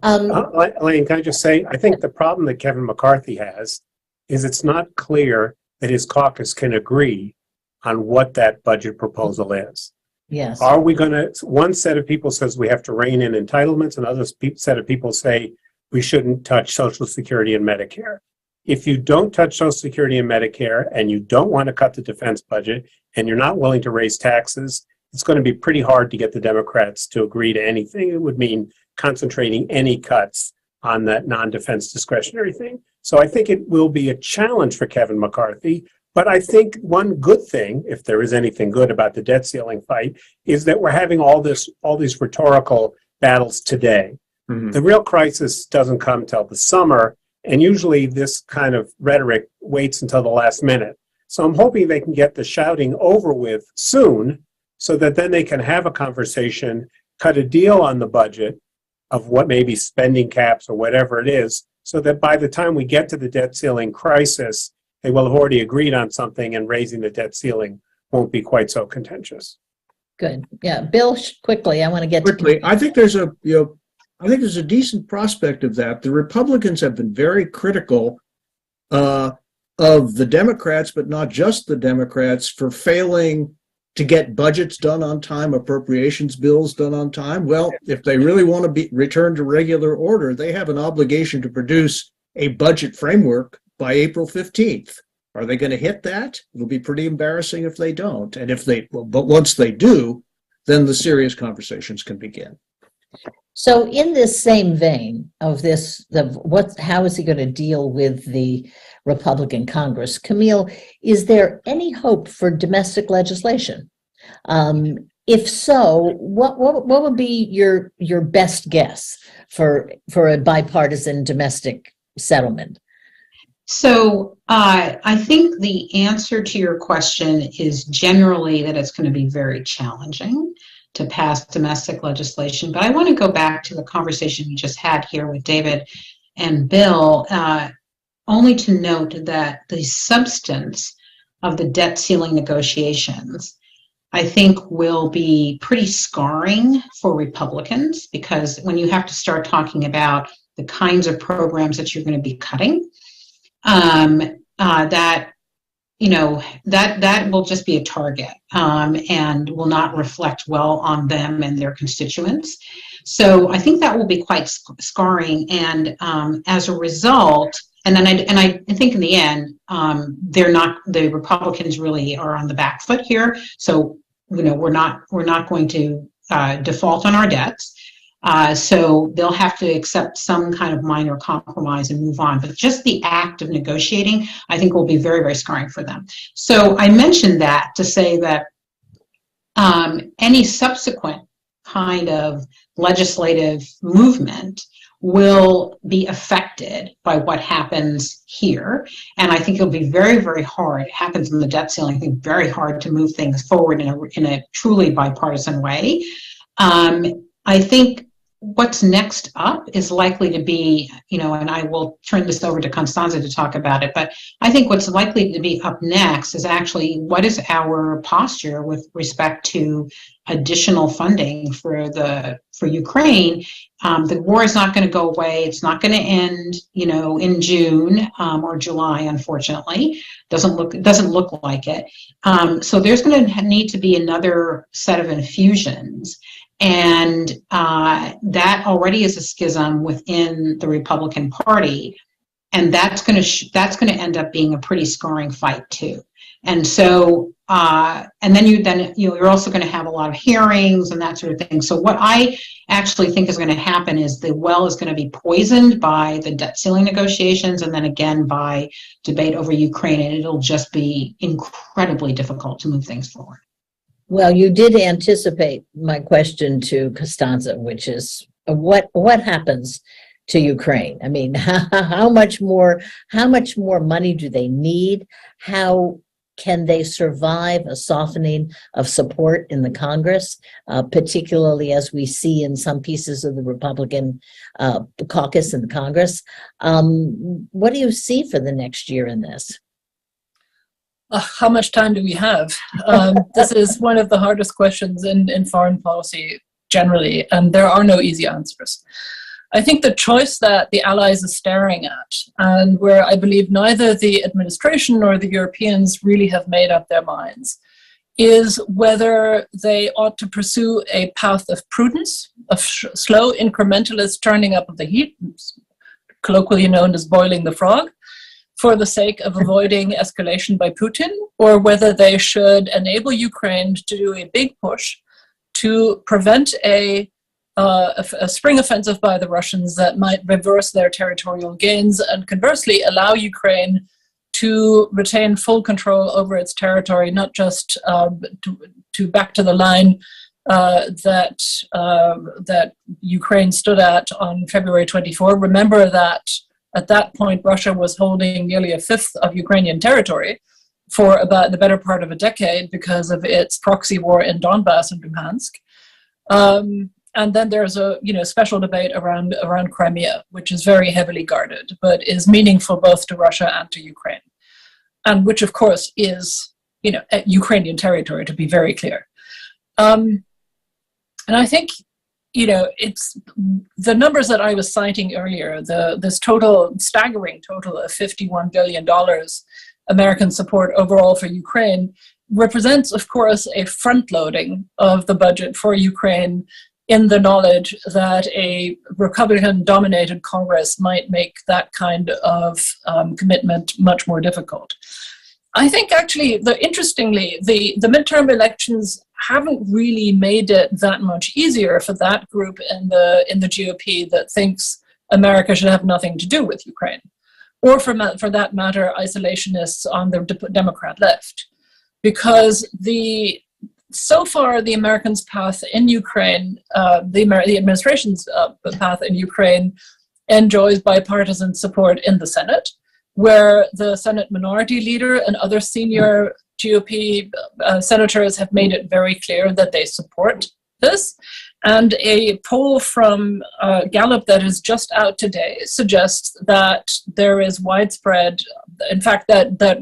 Speaker 2: Elaine, can I just say, I think the problem that Kevin McCarthy has is it's not clear that his caucus can agree on what that budget proposal is.
Speaker 1: Yes.
Speaker 2: Are we going to, one set of people says we have to rein in entitlements, another set of people say we shouldn't touch Social Security and Medicare. If you don't touch Social Security and Medicare, and you don't want to cut the defense budget, and you're not willing to raise taxes, it's going to be pretty hard to get the Democrats to agree to anything. It would mean concentrating any cuts on that non-defense discretionary thing. So I think it will be a challenge for Kevin McCarthy. But I think one good thing, if there is anything good about the debt ceiling fight, is that we're having all these rhetorical battles today. Mm-hmm. The real crisis doesn't come till the summer, and usually this kind of rhetoric waits until the last minute. So I'm hoping they can get the shouting over with soon, so that then they can have a conversation, cut a deal on the budget of what may be spending caps or whatever it is, so that by the time we get to the debt ceiling crisis, they will have already agreed on something, and raising the debt ceiling won't be quite so contentious.
Speaker 1: Good. Yeah, Bill, quickly, I want to get
Speaker 5: quickly. I think there's a decent prospect of that. The Republicans have been very critical of the Democrats, but not just the Democrats, for failing to get budgets done on time, appropriations bills done on time. Well, if they really want to be returned to regular order, they have an obligation to produce a budget framework by April 15th. Are they going to hit that? It'll be pretty embarrassing if they don't. And but once they do, then the serious conversations can begin.
Speaker 1: So in this same vein of this, how is he going to deal with the Republican Congress? Camille, is there any hope for domestic legislation? If so, what would be your best guess for a bipartisan domestic settlement?
Speaker 4: So I think the answer to your question is generally that it's going to be very challenging to pass domestic legislation. But I want to go back to the conversation we just had here with David and Bill, only to note that the substance of the debt ceiling negotiations, I think, will be pretty scarring for Republicans, because when you have to start talking about the kinds of programs that you're going to be cutting, that that will just be a target and will not reflect well on them and their constituents. So I think that will be quite scarring. And as a result, and I think in the end, the Republicans really are on the back foot here. So we're not going to default on our debts. So they'll have to accept some kind of minor compromise and move on. But just the act of negotiating, I think, will be very, very scarring for them. So I mentioned that to say that any subsequent kind of legislative movement will be affected by what happens here. And I think it'll be very, very hard. It happens in the debt ceiling, I think, very hard to move things forward in a truly bipartisan way. I think what's next up is likely to be, and I will turn this over to Constanza to talk about it, but I think what's likely to be up next is actually what is our posture with respect to additional funding for Ukraine. The war is not going to go away. It's not going to end, in June or July, unfortunately. Doesn't look like it. So there's going to need to be another set of infusions. And that already is a schism within the Republican Party, and that's going to end up being a pretty scarring fight too. And so, and then you're also going to have a lot of hearings and that sort of thing. So what I actually think is going to happen is the well is going to be poisoned by the debt ceiling negotiations, and then again by debate over Ukraine, and it'll just be incredibly difficult to move things forward.
Speaker 1: Well, you did anticipate my question to Constanza, which is what happens to Ukraine? I mean, how much more money do they need? How can they survive a softening of support in the Congress, particularly as we see in some pieces of the Republican caucus in the Congress? What do you see for the next year in this?
Speaker 3: How much time do we have? This is one of the hardest questions in foreign policy generally, and there are no easy answers. I think the choice that the Allies are staring at, and where I believe neither the administration nor the Europeans really have made up their minds, is whether they ought to pursue a path of prudence, of slow incrementalist turning up of the heat, colloquially known as boiling the frog, for the sake of avoiding escalation by Putin, or whether they should enable Ukraine to do a big push to prevent a spring offensive by the Russians that might reverse their territorial gains, and conversely allow Ukraine to retain full control over its territory, not just to back to the line that Ukraine stood at on February 24. Remember that at that point, Russia was holding nearly a fifth of Ukrainian territory for about the better part of a decade because of its proxy war in Donbass and Luhansk. And then there's a special debate around Crimea, which is very heavily guarded, but is meaningful both to Russia and to Ukraine, and which of course is Ukrainian territory, to be very clear. And I think it's the numbers that I was citing earlier, this staggering total of $51 billion American support overall for Ukraine represents, of course, a front-loading of the budget for Ukraine in the knowledge that a Republican-dominated Congress might make that kind of commitment much more difficult. I think actually, interestingly, the midterm elections haven't really made it that much easier for that group in the GOP that thinks America should have nothing to do with Ukraine, or for that matter, isolationists on the Democrat left, because so far the Americans' path in Ukraine, the administration's path in Ukraine, enjoys bipartisan support in the Senate, where the Senate minority leader and other senior GOP senators have made it very clear that they support this. And a poll from Gallup that is just out today suggests that there is widespread, in fact, that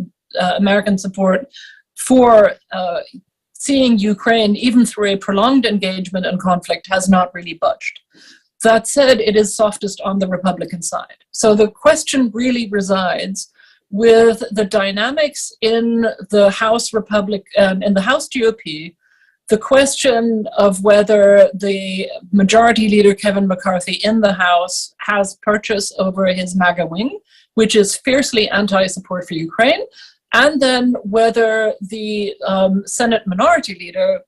Speaker 3: American support for seeing Ukraine, even through a prolonged engagement and conflict, has not really budged. That said, it is softest on the Republican side. So the question really resides with the dynamics in the House in the House GOP, the question of whether the majority leader, Kevin McCarthy, in the House has purchase over his MAGA wing, which is fiercely anti-support for Ukraine, and then whether the Senate minority leader,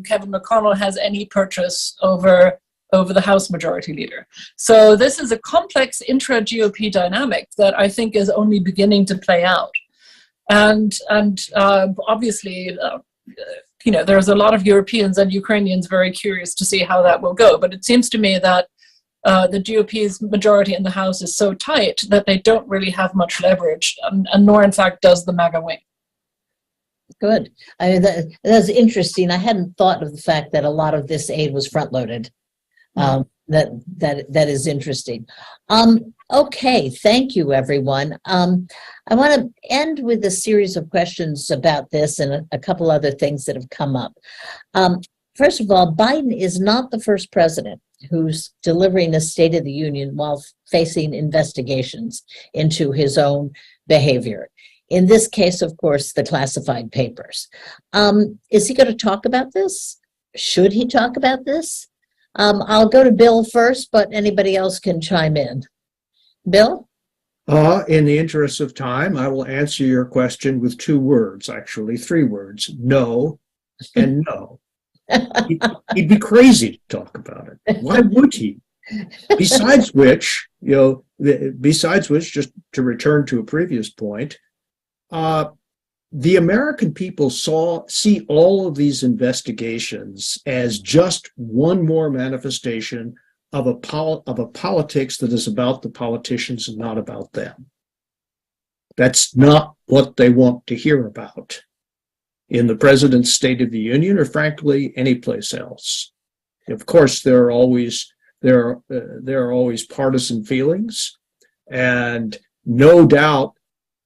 Speaker 3: Kevin McConnell, has any purchase over the House majority leader. So this is a complex intra-GOP dynamic that I think is only beginning to play out. And obviously, there's a lot of Europeans and Ukrainians very curious to see how that will go. But it seems to me that the GOP's majority in the House is so tight that they don't really have much leverage, and nor, in fact, does the MAGA wing.
Speaker 1: Good. I mean, that's interesting. I hadn't thought of the fact that a lot of this aid was front-loaded. That is interesting. Okay, thank you, everyone. I want to end with a series of questions about this and a couple other things that have come up. First of all, Biden is not the first president who's delivering a State of the Union while facing investigations into his own behavior. In this case, of course, the classified papers. Is he going to talk about this? Should he talk about this? I'll go to Bill first, but anybody else can chime in. Bill?
Speaker 5: In the interest of time, I will answer your question with 2 words, actually 3 words: no and no. He'd be crazy to talk about it. Why would he? Besides which, just to return to a previous point, the American people see all of these investigations as just one more manifestation of a politics that is about the politicians and not about them. That's not what they want to hear about in the President's State of the Union, or frankly, any place else. Of course, there are always partisan feelings, and no doubt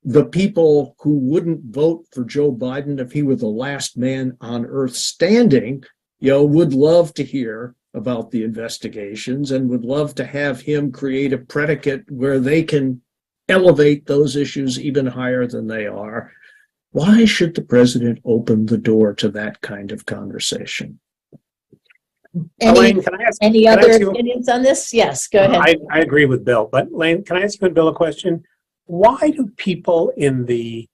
Speaker 5: the people who wouldn't vote for Joe Biden if he were the last man on earth standing, would love to hear about the investigations and would love to have him create a predicate where they can elevate those issues even higher than they are. Why should the president open the door to that kind of conversation?
Speaker 2: Elaine, can I ask,
Speaker 1: any other opinions on this? Yes, go ahead.
Speaker 2: I agree with Bill, but Elaine, can I ask you and Bill a question? Why do people in the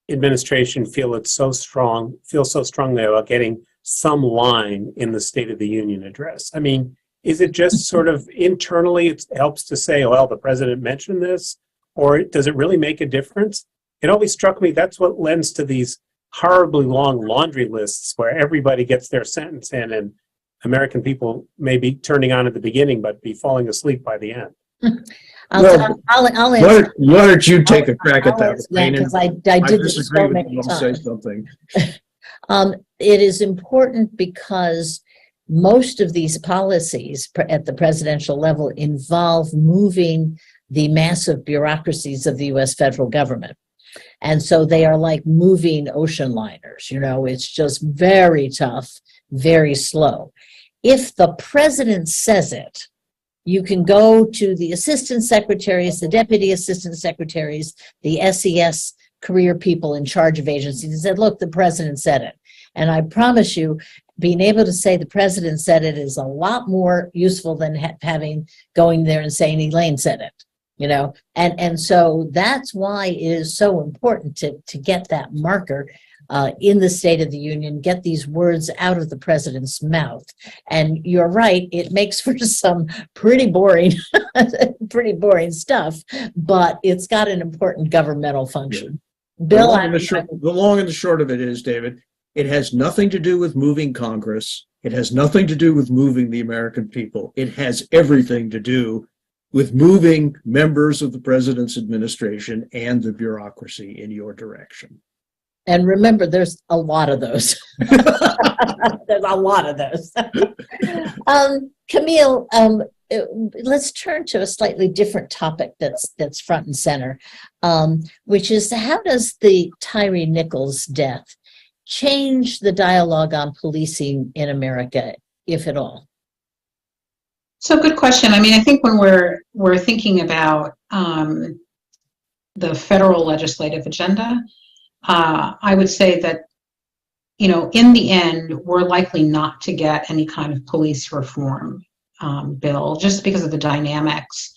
Speaker 2: administration feel so strongly about getting some line in the State of the Union address? I mean, is it just sort of internally it helps to say, well, the president mentioned this, or does it really make a difference? It always struck me that's what lends to these horribly long laundry lists where everybody gets their sentence in and American people may be turning on at the beginning but be falling asleep by the end.
Speaker 1: I'll answer.
Speaker 5: Why don't you take a crack at that?
Speaker 1: Because I did this so many times.
Speaker 5: Say something.
Speaker 1: It is important because most of these policies at the presidential level involve moving the massive bureaucracies of the U.S. federal government. And so they are like moving ocean liners, it's just very tough, very slow. If the president says it, you can go to the assistant secretaries, the deputy assistant secretaries, the SES career people in charge of agencies and said, look, the president said it. And I promise you, being able to say the president said it is a lot more useful than going there and saying Elaine said it. And so that's why it is so important to get that marker in the State of the Union, get these words out of the president's mouth. And you're right, it makes for some pretty boring stuff, but it's got an important governmental function. Yeah. Bill,
Speaker 5: the long and the short of it is, David, it has nothing to do with moving Congress. It has nothing to do with moving the American people. It has everything to do with moving members of the president's administration and the bureaucracy in your direction.
Speaker 1: And remember, there's a lot of those. There's a lot of those. Camille, let's turn to a slightly different topic that's front and center, which is how does the Tyree Nichols death change the dialogue on policing in America, if at all?
Speaker 4: So, good question. I mean, I think when we're thinking about, you know, the Tyree Nichols death, I think one of the things that we have to keep in mind is that the Tyree Nichols death was a the federal legislative agenda, I would say that, in the end, we're likely not to get any kind of police reform bill, just because of the dynamics,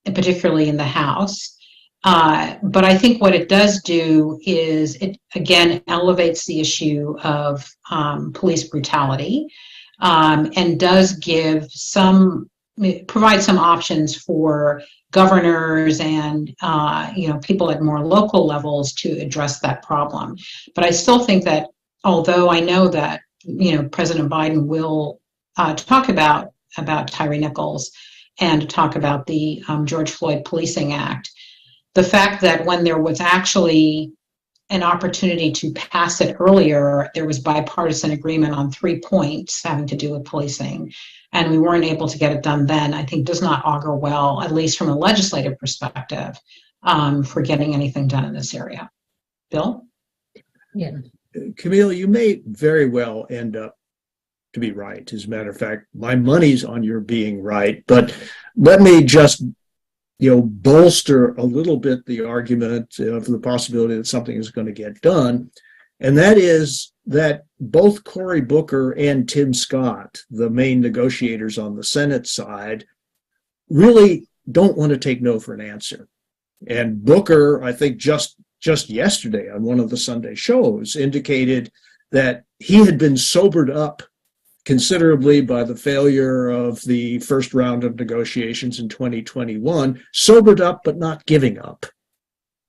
Speaker 4: particularly in the House. But I think what it does do is it, again, elevates the issue of police brutality, and does provide some options for governors and people at more local levels to address that problem. But I still think that, although I know that President Biden will talk about Tyre Nichols and talk about the George Floyd Policing Act, the fact that when there was actually an opportunity to pass it earlier, there was bipartisan agreement on 3 points having to do with policing, and we weren't able to get it done then, I think does not augur well, at least from a legislative perspective, for getting anything done in this area. Bill?
Speaker 1: Yeah.
Speaker 5: Camille, you may very well end up to be right. As a matter of fact, my money's on your being right, but let me just bolster a little bit the argument for the possibility that something is going to get done. And that is that both Cory Booker and Tim Scott, the main negotiators on the Senate side, really don't want to take no for an answer. And Booker, I think just yesterday on one of the Sunday shows, indicated that he had been sobered up considerably by the failure of the first round of negotiations in 2021, sobered up but not giving up.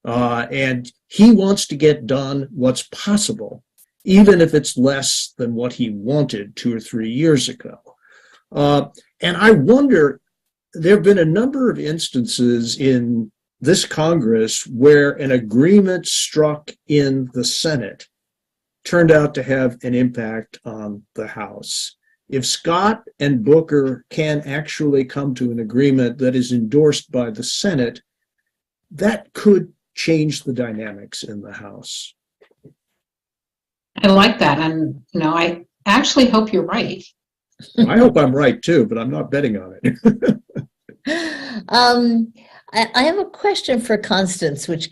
Speaker 5: And he wants to get done what's possible, even if it's less than what he wanted 2 or 3 years ago. And I wonder, there have been a number of instances in this Congress where an agreement struck in the Senate turned out to have an impact on the House. If Scott and Booker can actually come to an agreement that is endorsed by the Senate, that could change the dynamics in the House.
Speaker 4: I like that. And, I actually hope you're right.
Speaker 5: I hope I'm right too, but I'm not betting on it.
Speaker 1: I have a question for Constance, which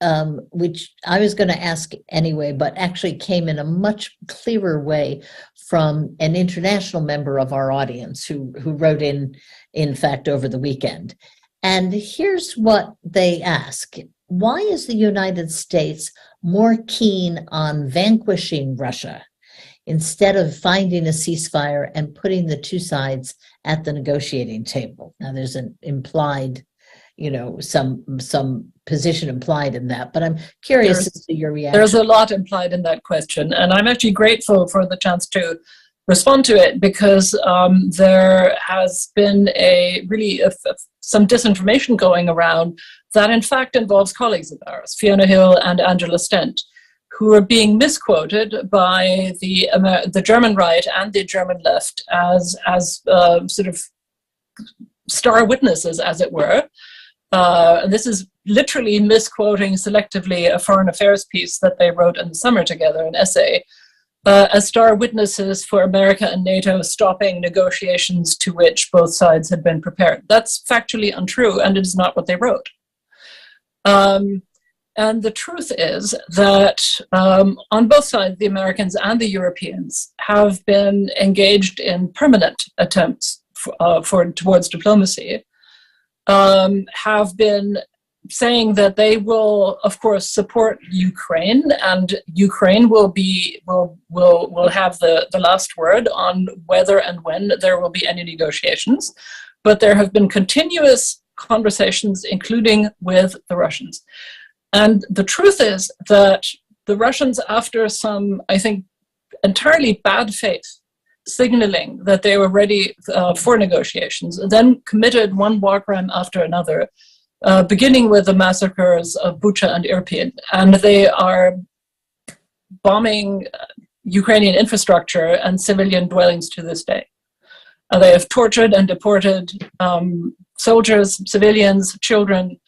Speaker 1: I was going to ask anyway, but actually came in a much clearer way from an international member of our audience who wrote in fact, over the weekend. And here's what they ask. Why is the United States more keen on vanquishing Russia instead of finding a ceasefire and putting the two sides at the negotiating table? Now, there's an implied some position implied in that, but I'm curious as to your reaction.
Speaker 3: There's a lot implied in that question, and I'm actually grateful for the chance to respond to it, because there has been some disinformation going around that in fact involves colleagues of ours, Fiona Hill and Angela Stent, who are being misquoted by the German right and the German left as sort of star witnesses, as it were. And this is literally misquoting selectively a foreign affairs piece that they wrote in the summer together, an essay, as star witnesses for America and NATO stopping negotiations to which both sides had been prepared. That's factually untrue, and it is not what they wrote. And the truth is that on both sides, the Americans and the Europeans have been engaged in permanent attempts towards diplomacy, have been saying that they will, of course, support Ukraine, and Ukraine will have the last word on whether and when there will be any negotiations. But there have been continuous conversations, including with the Russians. And the truth is that the Russians, after some, I think, entirely bad faith, signaling that they were ready for negotiations, and then committed one war crime after another, beginning with the massacres of Bucha and Irpin. And they are bombing Ukrainian infrastructure and civilian dwellings to this day. They have tortured and deported soldiers, civilians, children.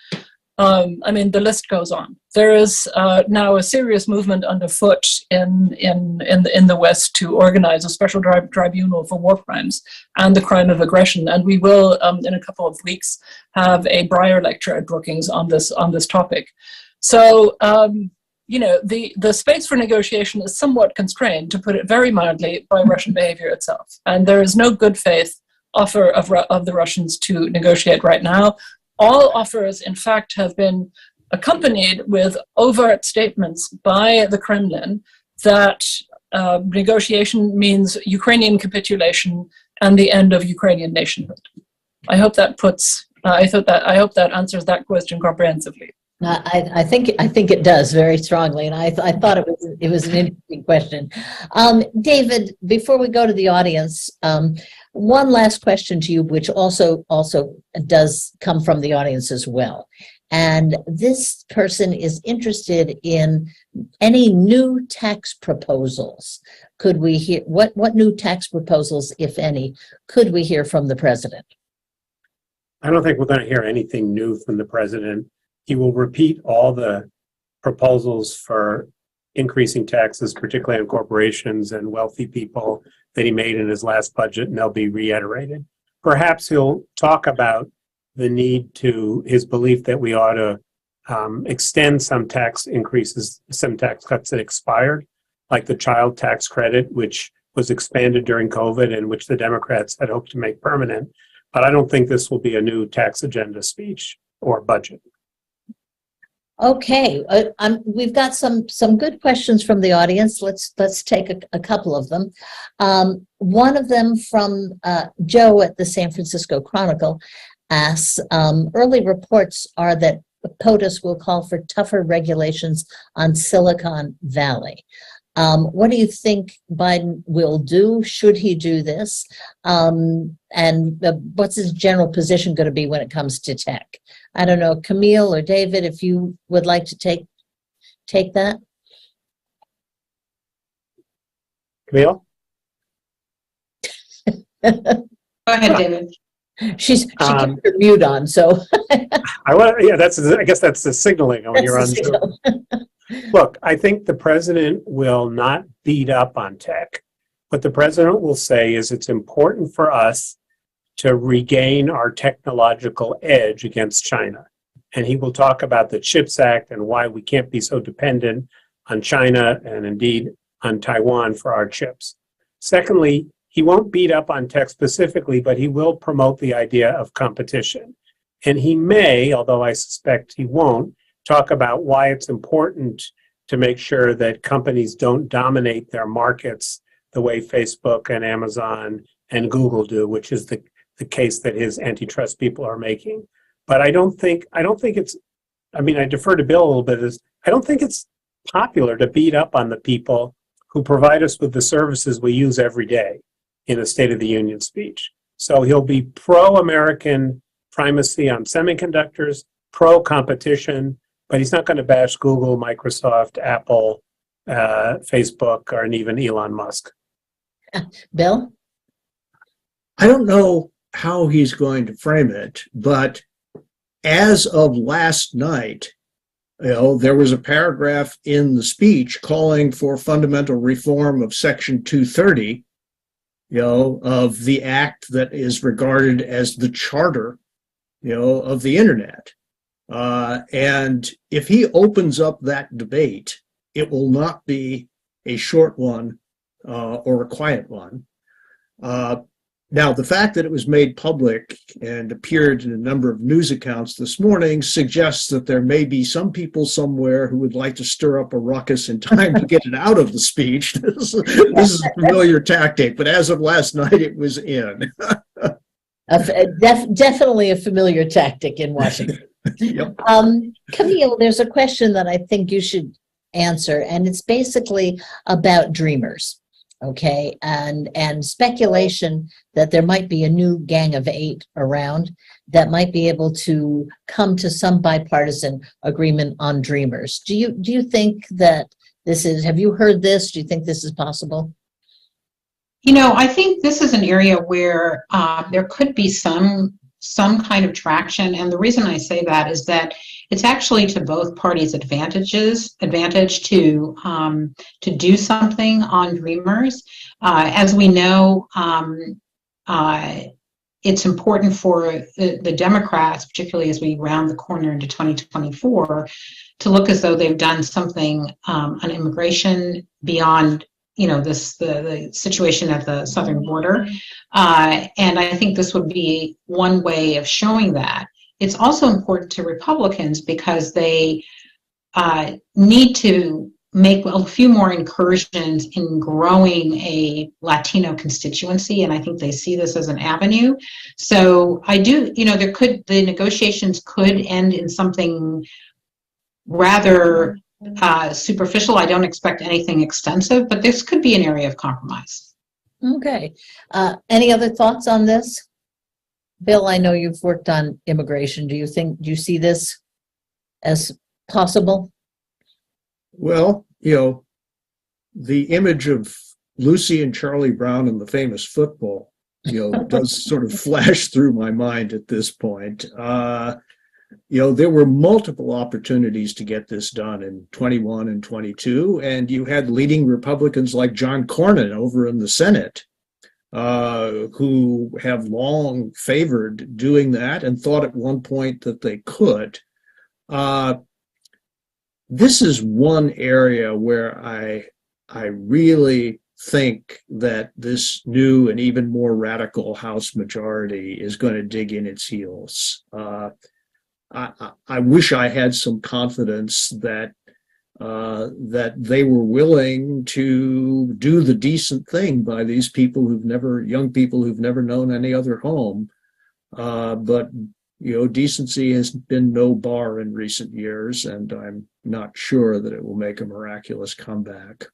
Speaker 3: I mean, the list goes on. There is now a serious movement underfoot in the West to organize a special tribunal for war crimes and the crime of aggression. And we will, in a couple of weeks, have a Breyer lecture at Brookings on this topic. So, the space for negotiation is somewhat constrained, to put it very mildly, by Russian behavior itself. And there is no good faith offer of the Russians to negotiate right now. All offers, in fact, have been accompanied with overt statements by the Kremlin that negotiation means Ukrainian capitulation and the end of Ukrainian nationhood. I hope that answers that question comprehensively.
Speaker 1: I think it does very strongly, and I thought it was an interesting question. David, before we go to the audience, one last question to you, which also does come from the audience as well. And this person is interested in any new tax proposals. Could we hear what new tax proposals, if any, could we hear from the president?
Speaker 2: I don't think we're going to hear anything new from the president. He will repeat all the proposals for increasing taxes, particularly on corporations and wealthy people, that he made in his last budget, and they'll be reiterated. Perhaps he'll talk about the need to, his belief that we ought to extend some tax increases, some tax cuts that expired, like the child tax credit, which was expanded during COVID and which the Democrats had hoped to make permanent. But I don't think this will be a new tax agenda speech or budget.
Speaker 1: Okay, we've got some good questions from the audience. Let's take a couple of them. One of them from Joe at the San Francisco Chronicle asks, early reports are that POTUS will call for tougher regulations on Silicon Valley. What do you think Biden will do? Should he do this? And what's his general position going to be when it comes to tech? I don't know, Camille or David, if you would like to take that.
Speaker 2: Camille?
Speaker 4: Go ahead, David.
Speaker 1: She kept her mute on, so.
Speaker 2: I guess that's the signaling when you're on Zoom. Look, I think the president will not beat up on tech. What the president will say is it's important for us to regain our technological edge against China. And he will talk about the CHIPS Act and why we can't be so dependent on China and indeed on Taiwan for our chips. Secondly, he won't beat up on tech specifically, but he will promote the idea of competition. And he may, although I suspect he won't, talk about why it's important to make sure that companies don't dominate their markets the way Facebook and Amazon and Google do, which is the case that his antitrust people are making. But I defer to Bill a little bit, I don't think it's popular to beat up on the people who provide us with the services we use every day in a State of the Union speech. So he'll be pro-American primacy on semiconductors, pro-competition, but he's not going to bash Google, Microsoft, Apple, Facebook, or even Elon Musk.
Speaker 1: Bill?
Speaker 5: I don't know how he's going to frame it, but as of last night, there was a paragraph in the speech calling for fundamental reform of Section 230, of the act that is regarded as the charter, of the internet. And if he opens up that debate, it will not be a short one or a quiet one. Now, the fact that it was made public and appeared in a number of news accounts this morning suggests that there may be some people somewhere who would like to stir up a ruckus in time to get it out of the speech. This is a familiar tactic, but as of last night, it was in.
Speaker 1: Definitely a familiar tactic in Washington.
Speaker 5: Yep.
Speaker 1: Camille, there's a question that I think you should answer, and it's basically about dreamers. Okay, and speculation that there might be a new Gang of Eight around that might be able to come to some bipartisan agreement on dreamers. Do you think that this is? Have you heard this? Do you think this is possible?
Speaker 4: I think this is an area where there could be some some kind of traction. And the reason I say that is that it's actually to both parties' advantage to do something on Dreamers. As we know, it's important for the Democrats, particularly as we round the corner into 2024, to look as though they've done something on immigration beyond, the situation at the southern border. And I think this would be one way of showing that. It's also important to Republicans because they need to make a few more incursions in growing a Latino constituency, and I think they see this as an avenue. So I do, the negotiations could end in something rather superficial. I don't expect anything extensive, but this could be an area of compromise.
Speaker 1: Okay. Any other thoughts on this? Bill, I know you've worked on immigration. Do you see this as possible?
Speaker 5: Well, the image of Lucy and Charlie Brown in the famous football, does sort of flash through my mind at this point. There were multiple opportunities to get this done in 21 and 22, and you had leading Republicans like John Cornyn over in the Senate, who have long favored doing that and thought at one point that they could. This is one area where I really think that this new and even more radical House majority is going to dig in its heels. I wish I had some confidence that they were willing to do the decent thing by these young people who've never known any other home. But decency has been no bar in recent years, and I'm not sure that it will make a miraculous comeback.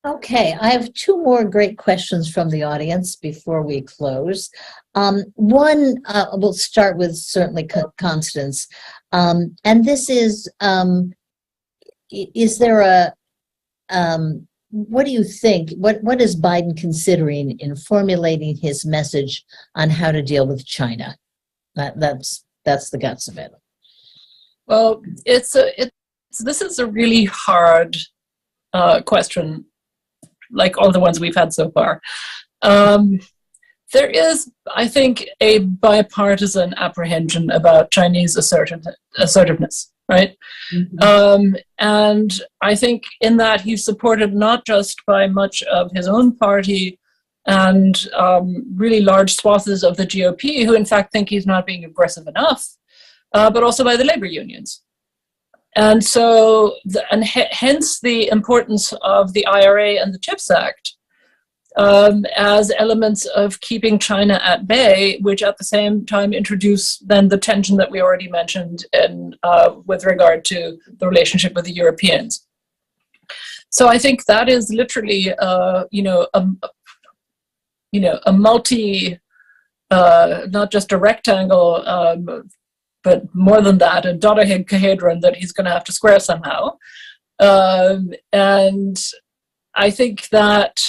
Speaker 1: Okay, I have two more great questions from the audience before we close. One, we'll start with certainly Constance, and this is there what do you think? What is Biden considering in formulating his message on how to deal with China? That's the guts of it.
Speaker 3: Well, this is a really hard question, like all the ones we've had so far. There is, I think, a bipartisan apprehension about Chinese assertiveness, right? Mm-hmm. And I think in that he's supported not just by much of his own party and really large swaths of the GOP, who in fact think he's not being aggressive enough, but also by the labor unions. And so, hence the importance of the IRA and the CHIPS Act as elements of keeping China at bay, which at the same time introduce then the tension that we already mentioned with regard to the relationship with the Europeans. So I think that is literally, a multi, not just a rectangle, but more than that, a dodecahedron that he's going to have to square somehow. And I think that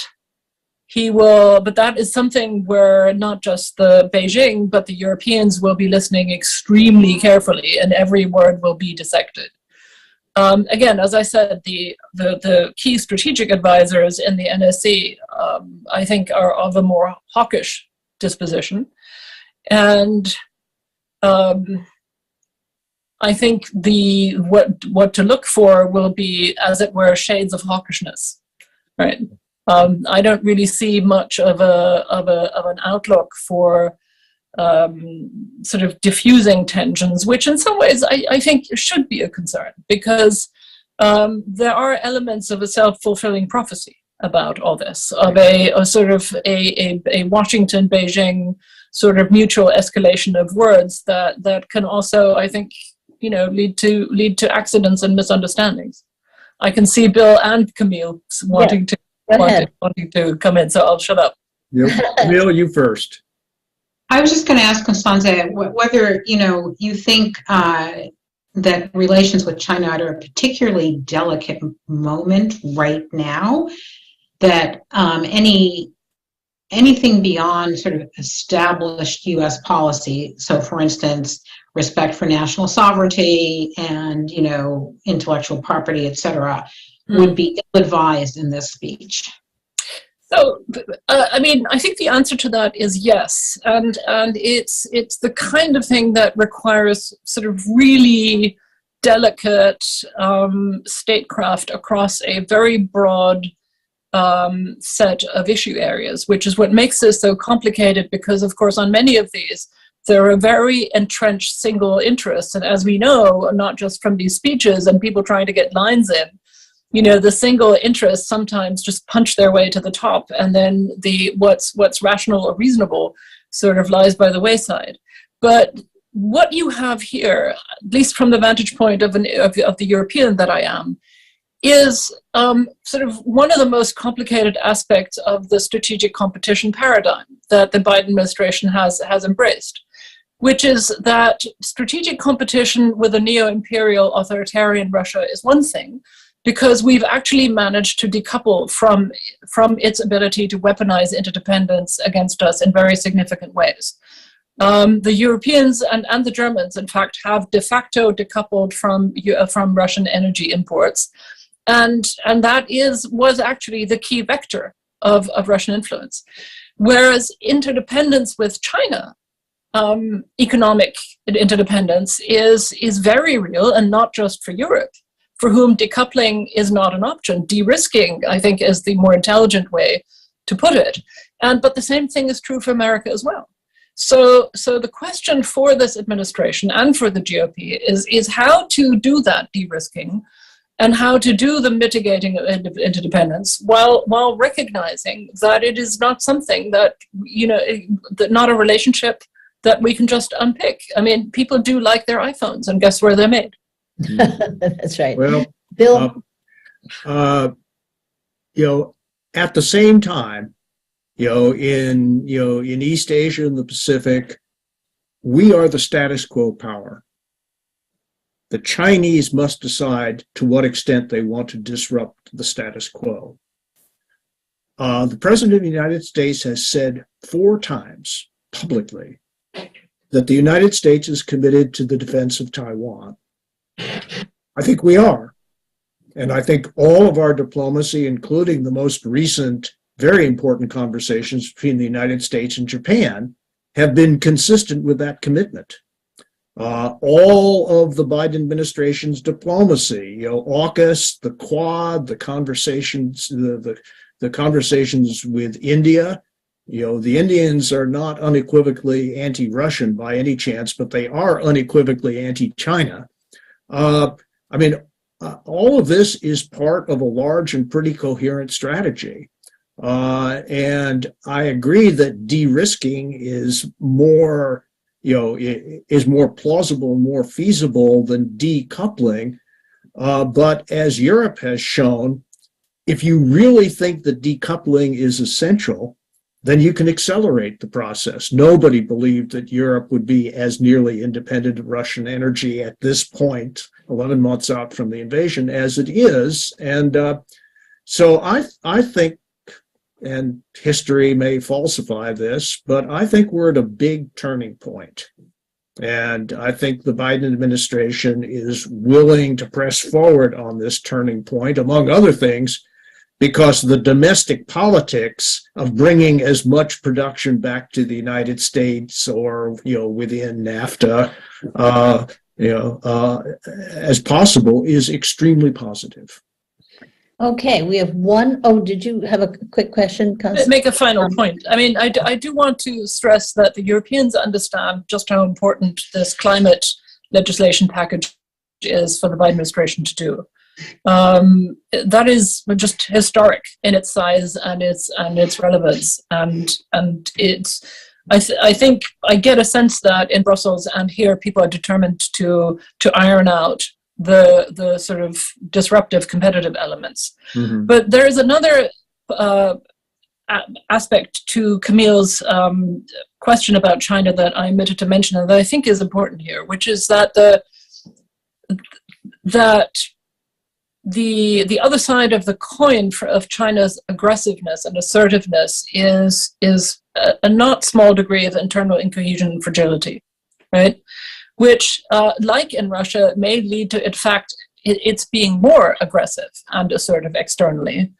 Speaker 3: he will, but that is something where not just the Beijing, but the Europeans will be listening extremely carefully, and every word will be dissected. Again, as I said, the key strategic advisors in the NSC, I think, are of a more hawkish disposition. And I think what to look for will be, as it were, shades of hawkishness, right? I don't really see much of an outlook for sort of diffusing tensions, which in some ways I think should be a concern, because there are elements of a self-fulfilling prophecy about all this, of a sort of a Washington-Beijing sort of mutual escalation of words that can also, I think, lead to accidents and misunderstandings. I can see Bill and Camille wanting to come in, so I'll shut up.
Speaker 5: Camille, you first.
Speaker 4: I was just going to ask Constanze whether you think that relations with China are at a particularly delicate moment right now, that any anything beyond sort of established U.S. policy. So, for instance, respect for national sovereignty and, intellectual property, et cetera, would be ill-advised in this speech.
Speaker 3: So, I think the answer to that is yes, and it's the kind of thing that requires sort of really delicate statecraft across a very broad set of issue areas, which is what makes this so complicated, because, of course, on many of these, there are very entrenched single interests. And as we know, not just from these speeches and people trying to get lines in, the single interests sometimes just punch their way to the top, and then the what's rational or reasonable sort of lies by the wayside. But what you have here, at least from the vantage point of the European that I am, is sort of one of the most complicated aspects of the strategic competition paradigm that the Biden administration has embraced, which is that strategic competition with a neo-imperial authoritarian Russia is one thing, because we've actually managed to decouple from its ability to weaponize interdependence against us in very significant ways. The Europeans and the Germans, in fact, have de facto decoupled from Russian energy imports, and that was actually the key vector of Russian influence. Whereas interdependence with China, economic interdependence, is very real, and not just for Europe, for whom decoupling is not an option. De-risking, I think, is the more intelligent way to put it. But the same thing is true for America as well. So the question for this administration and for the GOP is how to do that de-risking and how to do the mitigating of interdependence while recognizing that it is not something that, not a relationship that we can just unpick. I mean, people do like their iPhones, and guess where they're made?
Speaker 1: That's right.
Speaker 5: Well,
Speaker 1: Bill?
Speaker 5: At the same time, in East Asia and the Pacific, we are the status quo power. The Chinese must decide to what extent they want to disrupt the status quo. The President of the United States has said 4 times publicly that the United States is committed to the defense of Taiwan. I think we are. And I think all of our diplomacy, including the most recent, very important conversations between the United States and Japan, have been consistent with that commitment. All of the Biden administration's diplomacy, AUKUS, the Quad, the conversations, the conversations with India. The Indians are not unequivocally anti-Russian by any chance, but they are unequivocally anti-China. All of this is part of a large and pretty coherent strategy. And I agree that de-risking is more plausible, more feasible than decoupling. But as Europe has shown, if you really think that decoupling is essential, then you can accelerate the process. Nobody believed that Europe would be as nearly independent of Russian energy at this point, 11 months out from the invasion, as it is. And so I think, and history may falsify this, but I think we're at a big turning point. And I think the Biden administration is willing to press forward on this turning point, among other things, because the domestic politics of bringing as much production back to the United States or, within NAFTA, as possible is extremely positive.
Speaker 1: Okay, we have one. Oh, did you have a quick question, Constance?
Speaker 3: Make a final point. I mean, I do want to stress that the Europeans understand just how important this climate legislation package is for the Biden administration to do. That is just historic in its size and its relevance, and it's. I think I get a sense that in Brussels and here people are determined to iron out the sort of disruptive competitive elements. Mm-hmm. But there is another aspect to Camille's question about China that I omitted to mention and that I think is important here, which is that the other side of the coin of China's aggressiveness and assertiveness is a not small degree of internal incohesion and fragility, right? Which, like in Russia, may lead to, in fact, it's being more aggressive and assertive externally.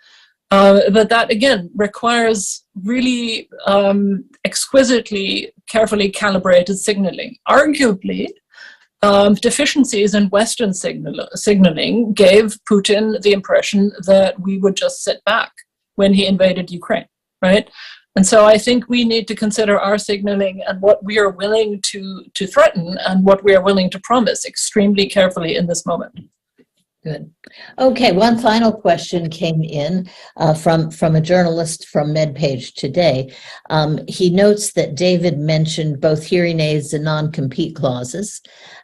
Speaker 3: But that, again, requires really exquisitely, carefully calibrated signaling. Arguably, deficiencies in Western signaling gave Putin the impression that we would just sit back when he invaded Ukraine, right? And so I think we need to consider our signaling and what we are willing to threaten and what we are willing to promise extremely carefully in this moment.
Speaker 1: Good. Okay, one final question came in from a journalist from MedPage Today. He notes that David mentioned both hearing aids and non-compete clauses.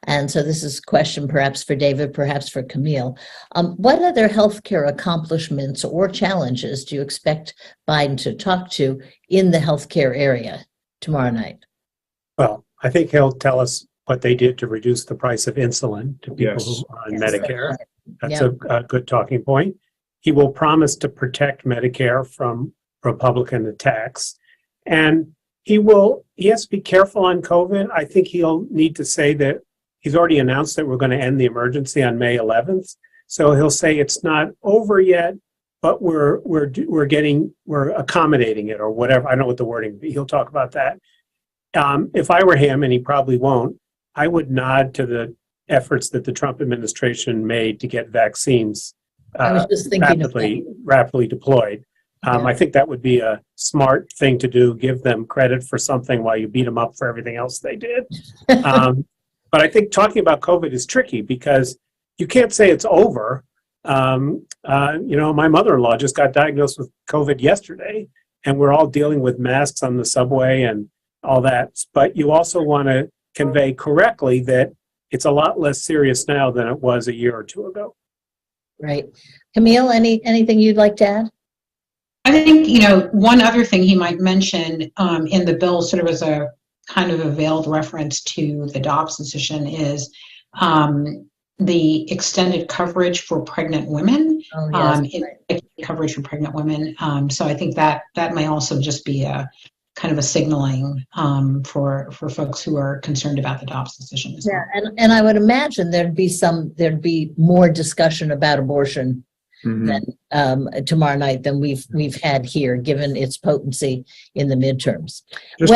Speaker 1: And so this is a question perhaps for David, perhaps for Camille. What other healthcare accomplishments or challenges do you expect Biden to talk to in the healthcare area tomorrow night?
Speaker 2: Well, I think he'll tell us what they did to reduce the price of insulin to people
Speaker 5: Yes.
Speaker 2: who are on
Speaker 1: Yes,
Speaker 2: Medicare.
Speaker 1: right.
Speaker 2: That's
Speaker 1: Yeah.
Speaker 2: a good talking point. He will promise to protect Medicare from Republican attacks. And he has to be careful on COVID. I think he'll need to say that he's already announced that we're going to end the emergency on May 11th. So he'll say it's not over yet, but we're accommodating it or whatever. I don't know what the wording, but he'll talk about that. If I were him, and he probably won't, I would nod to the efforts that the Trump administration made to get vaccines
Speaker 1: I was just thinking of
Speaker 2: rapidly deployed.
Speaker 1: Yeah.
Speaker 2: I think that would be a smart thing to do, give them credit for something while you beat them up for everything else they did. But I think talking about COVID is tricky because you can't say it's over. My mother-in-law just got diagnosed with COVID yesterday, and we're all dealing with masks on the subway and all that. But you also want to convey correctly that it's a lot less serious now than it was a year or two ago.
Speaker 1: Right. Camille, anything you'd like to add?
Speaker 4: I think, one other thing he might mention in the bill, sort of as a kind of a veiled reference to the Dobbs decision, is the extended coverage for pregnant women,
Speaker 1: Oh, yes.
Speaker 4: coverage for pregnant women. So I think that may also just be a kind of a signaling for folks who are concerned about the Dobbs decision as well.
Speaker 1: Yeah, and I would imagine there'd be more discussion about abortion than tomorrow night than we've had here, given its potency in the midterms.
Speaker 5: Just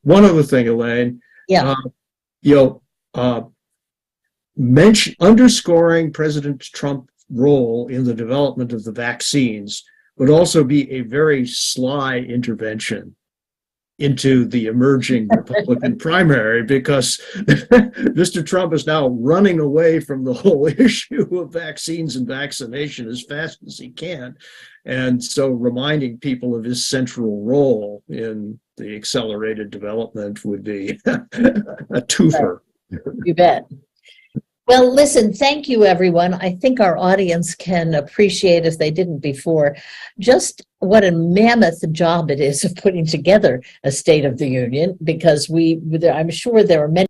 Speaker 5: one other thing, Elaine.
Speaker 1: Yeah.
Speaker 5: Underscoring President Trump's role in the development of the vaccines would also be a very sly intervention into the emerging Republican primary, because Mr. Trump is now running away from the whole issue of vaccines and vaccination as fast as he can. And so reminding people of his central role in the accelerated development would be a twofer.
Speaker 1: You bet. Well, listen, thank you, everyone. I think our audience can appreciate, if they didn't before, just what a mammoth job it is of putting together a State of the Union, because I'm sure there are many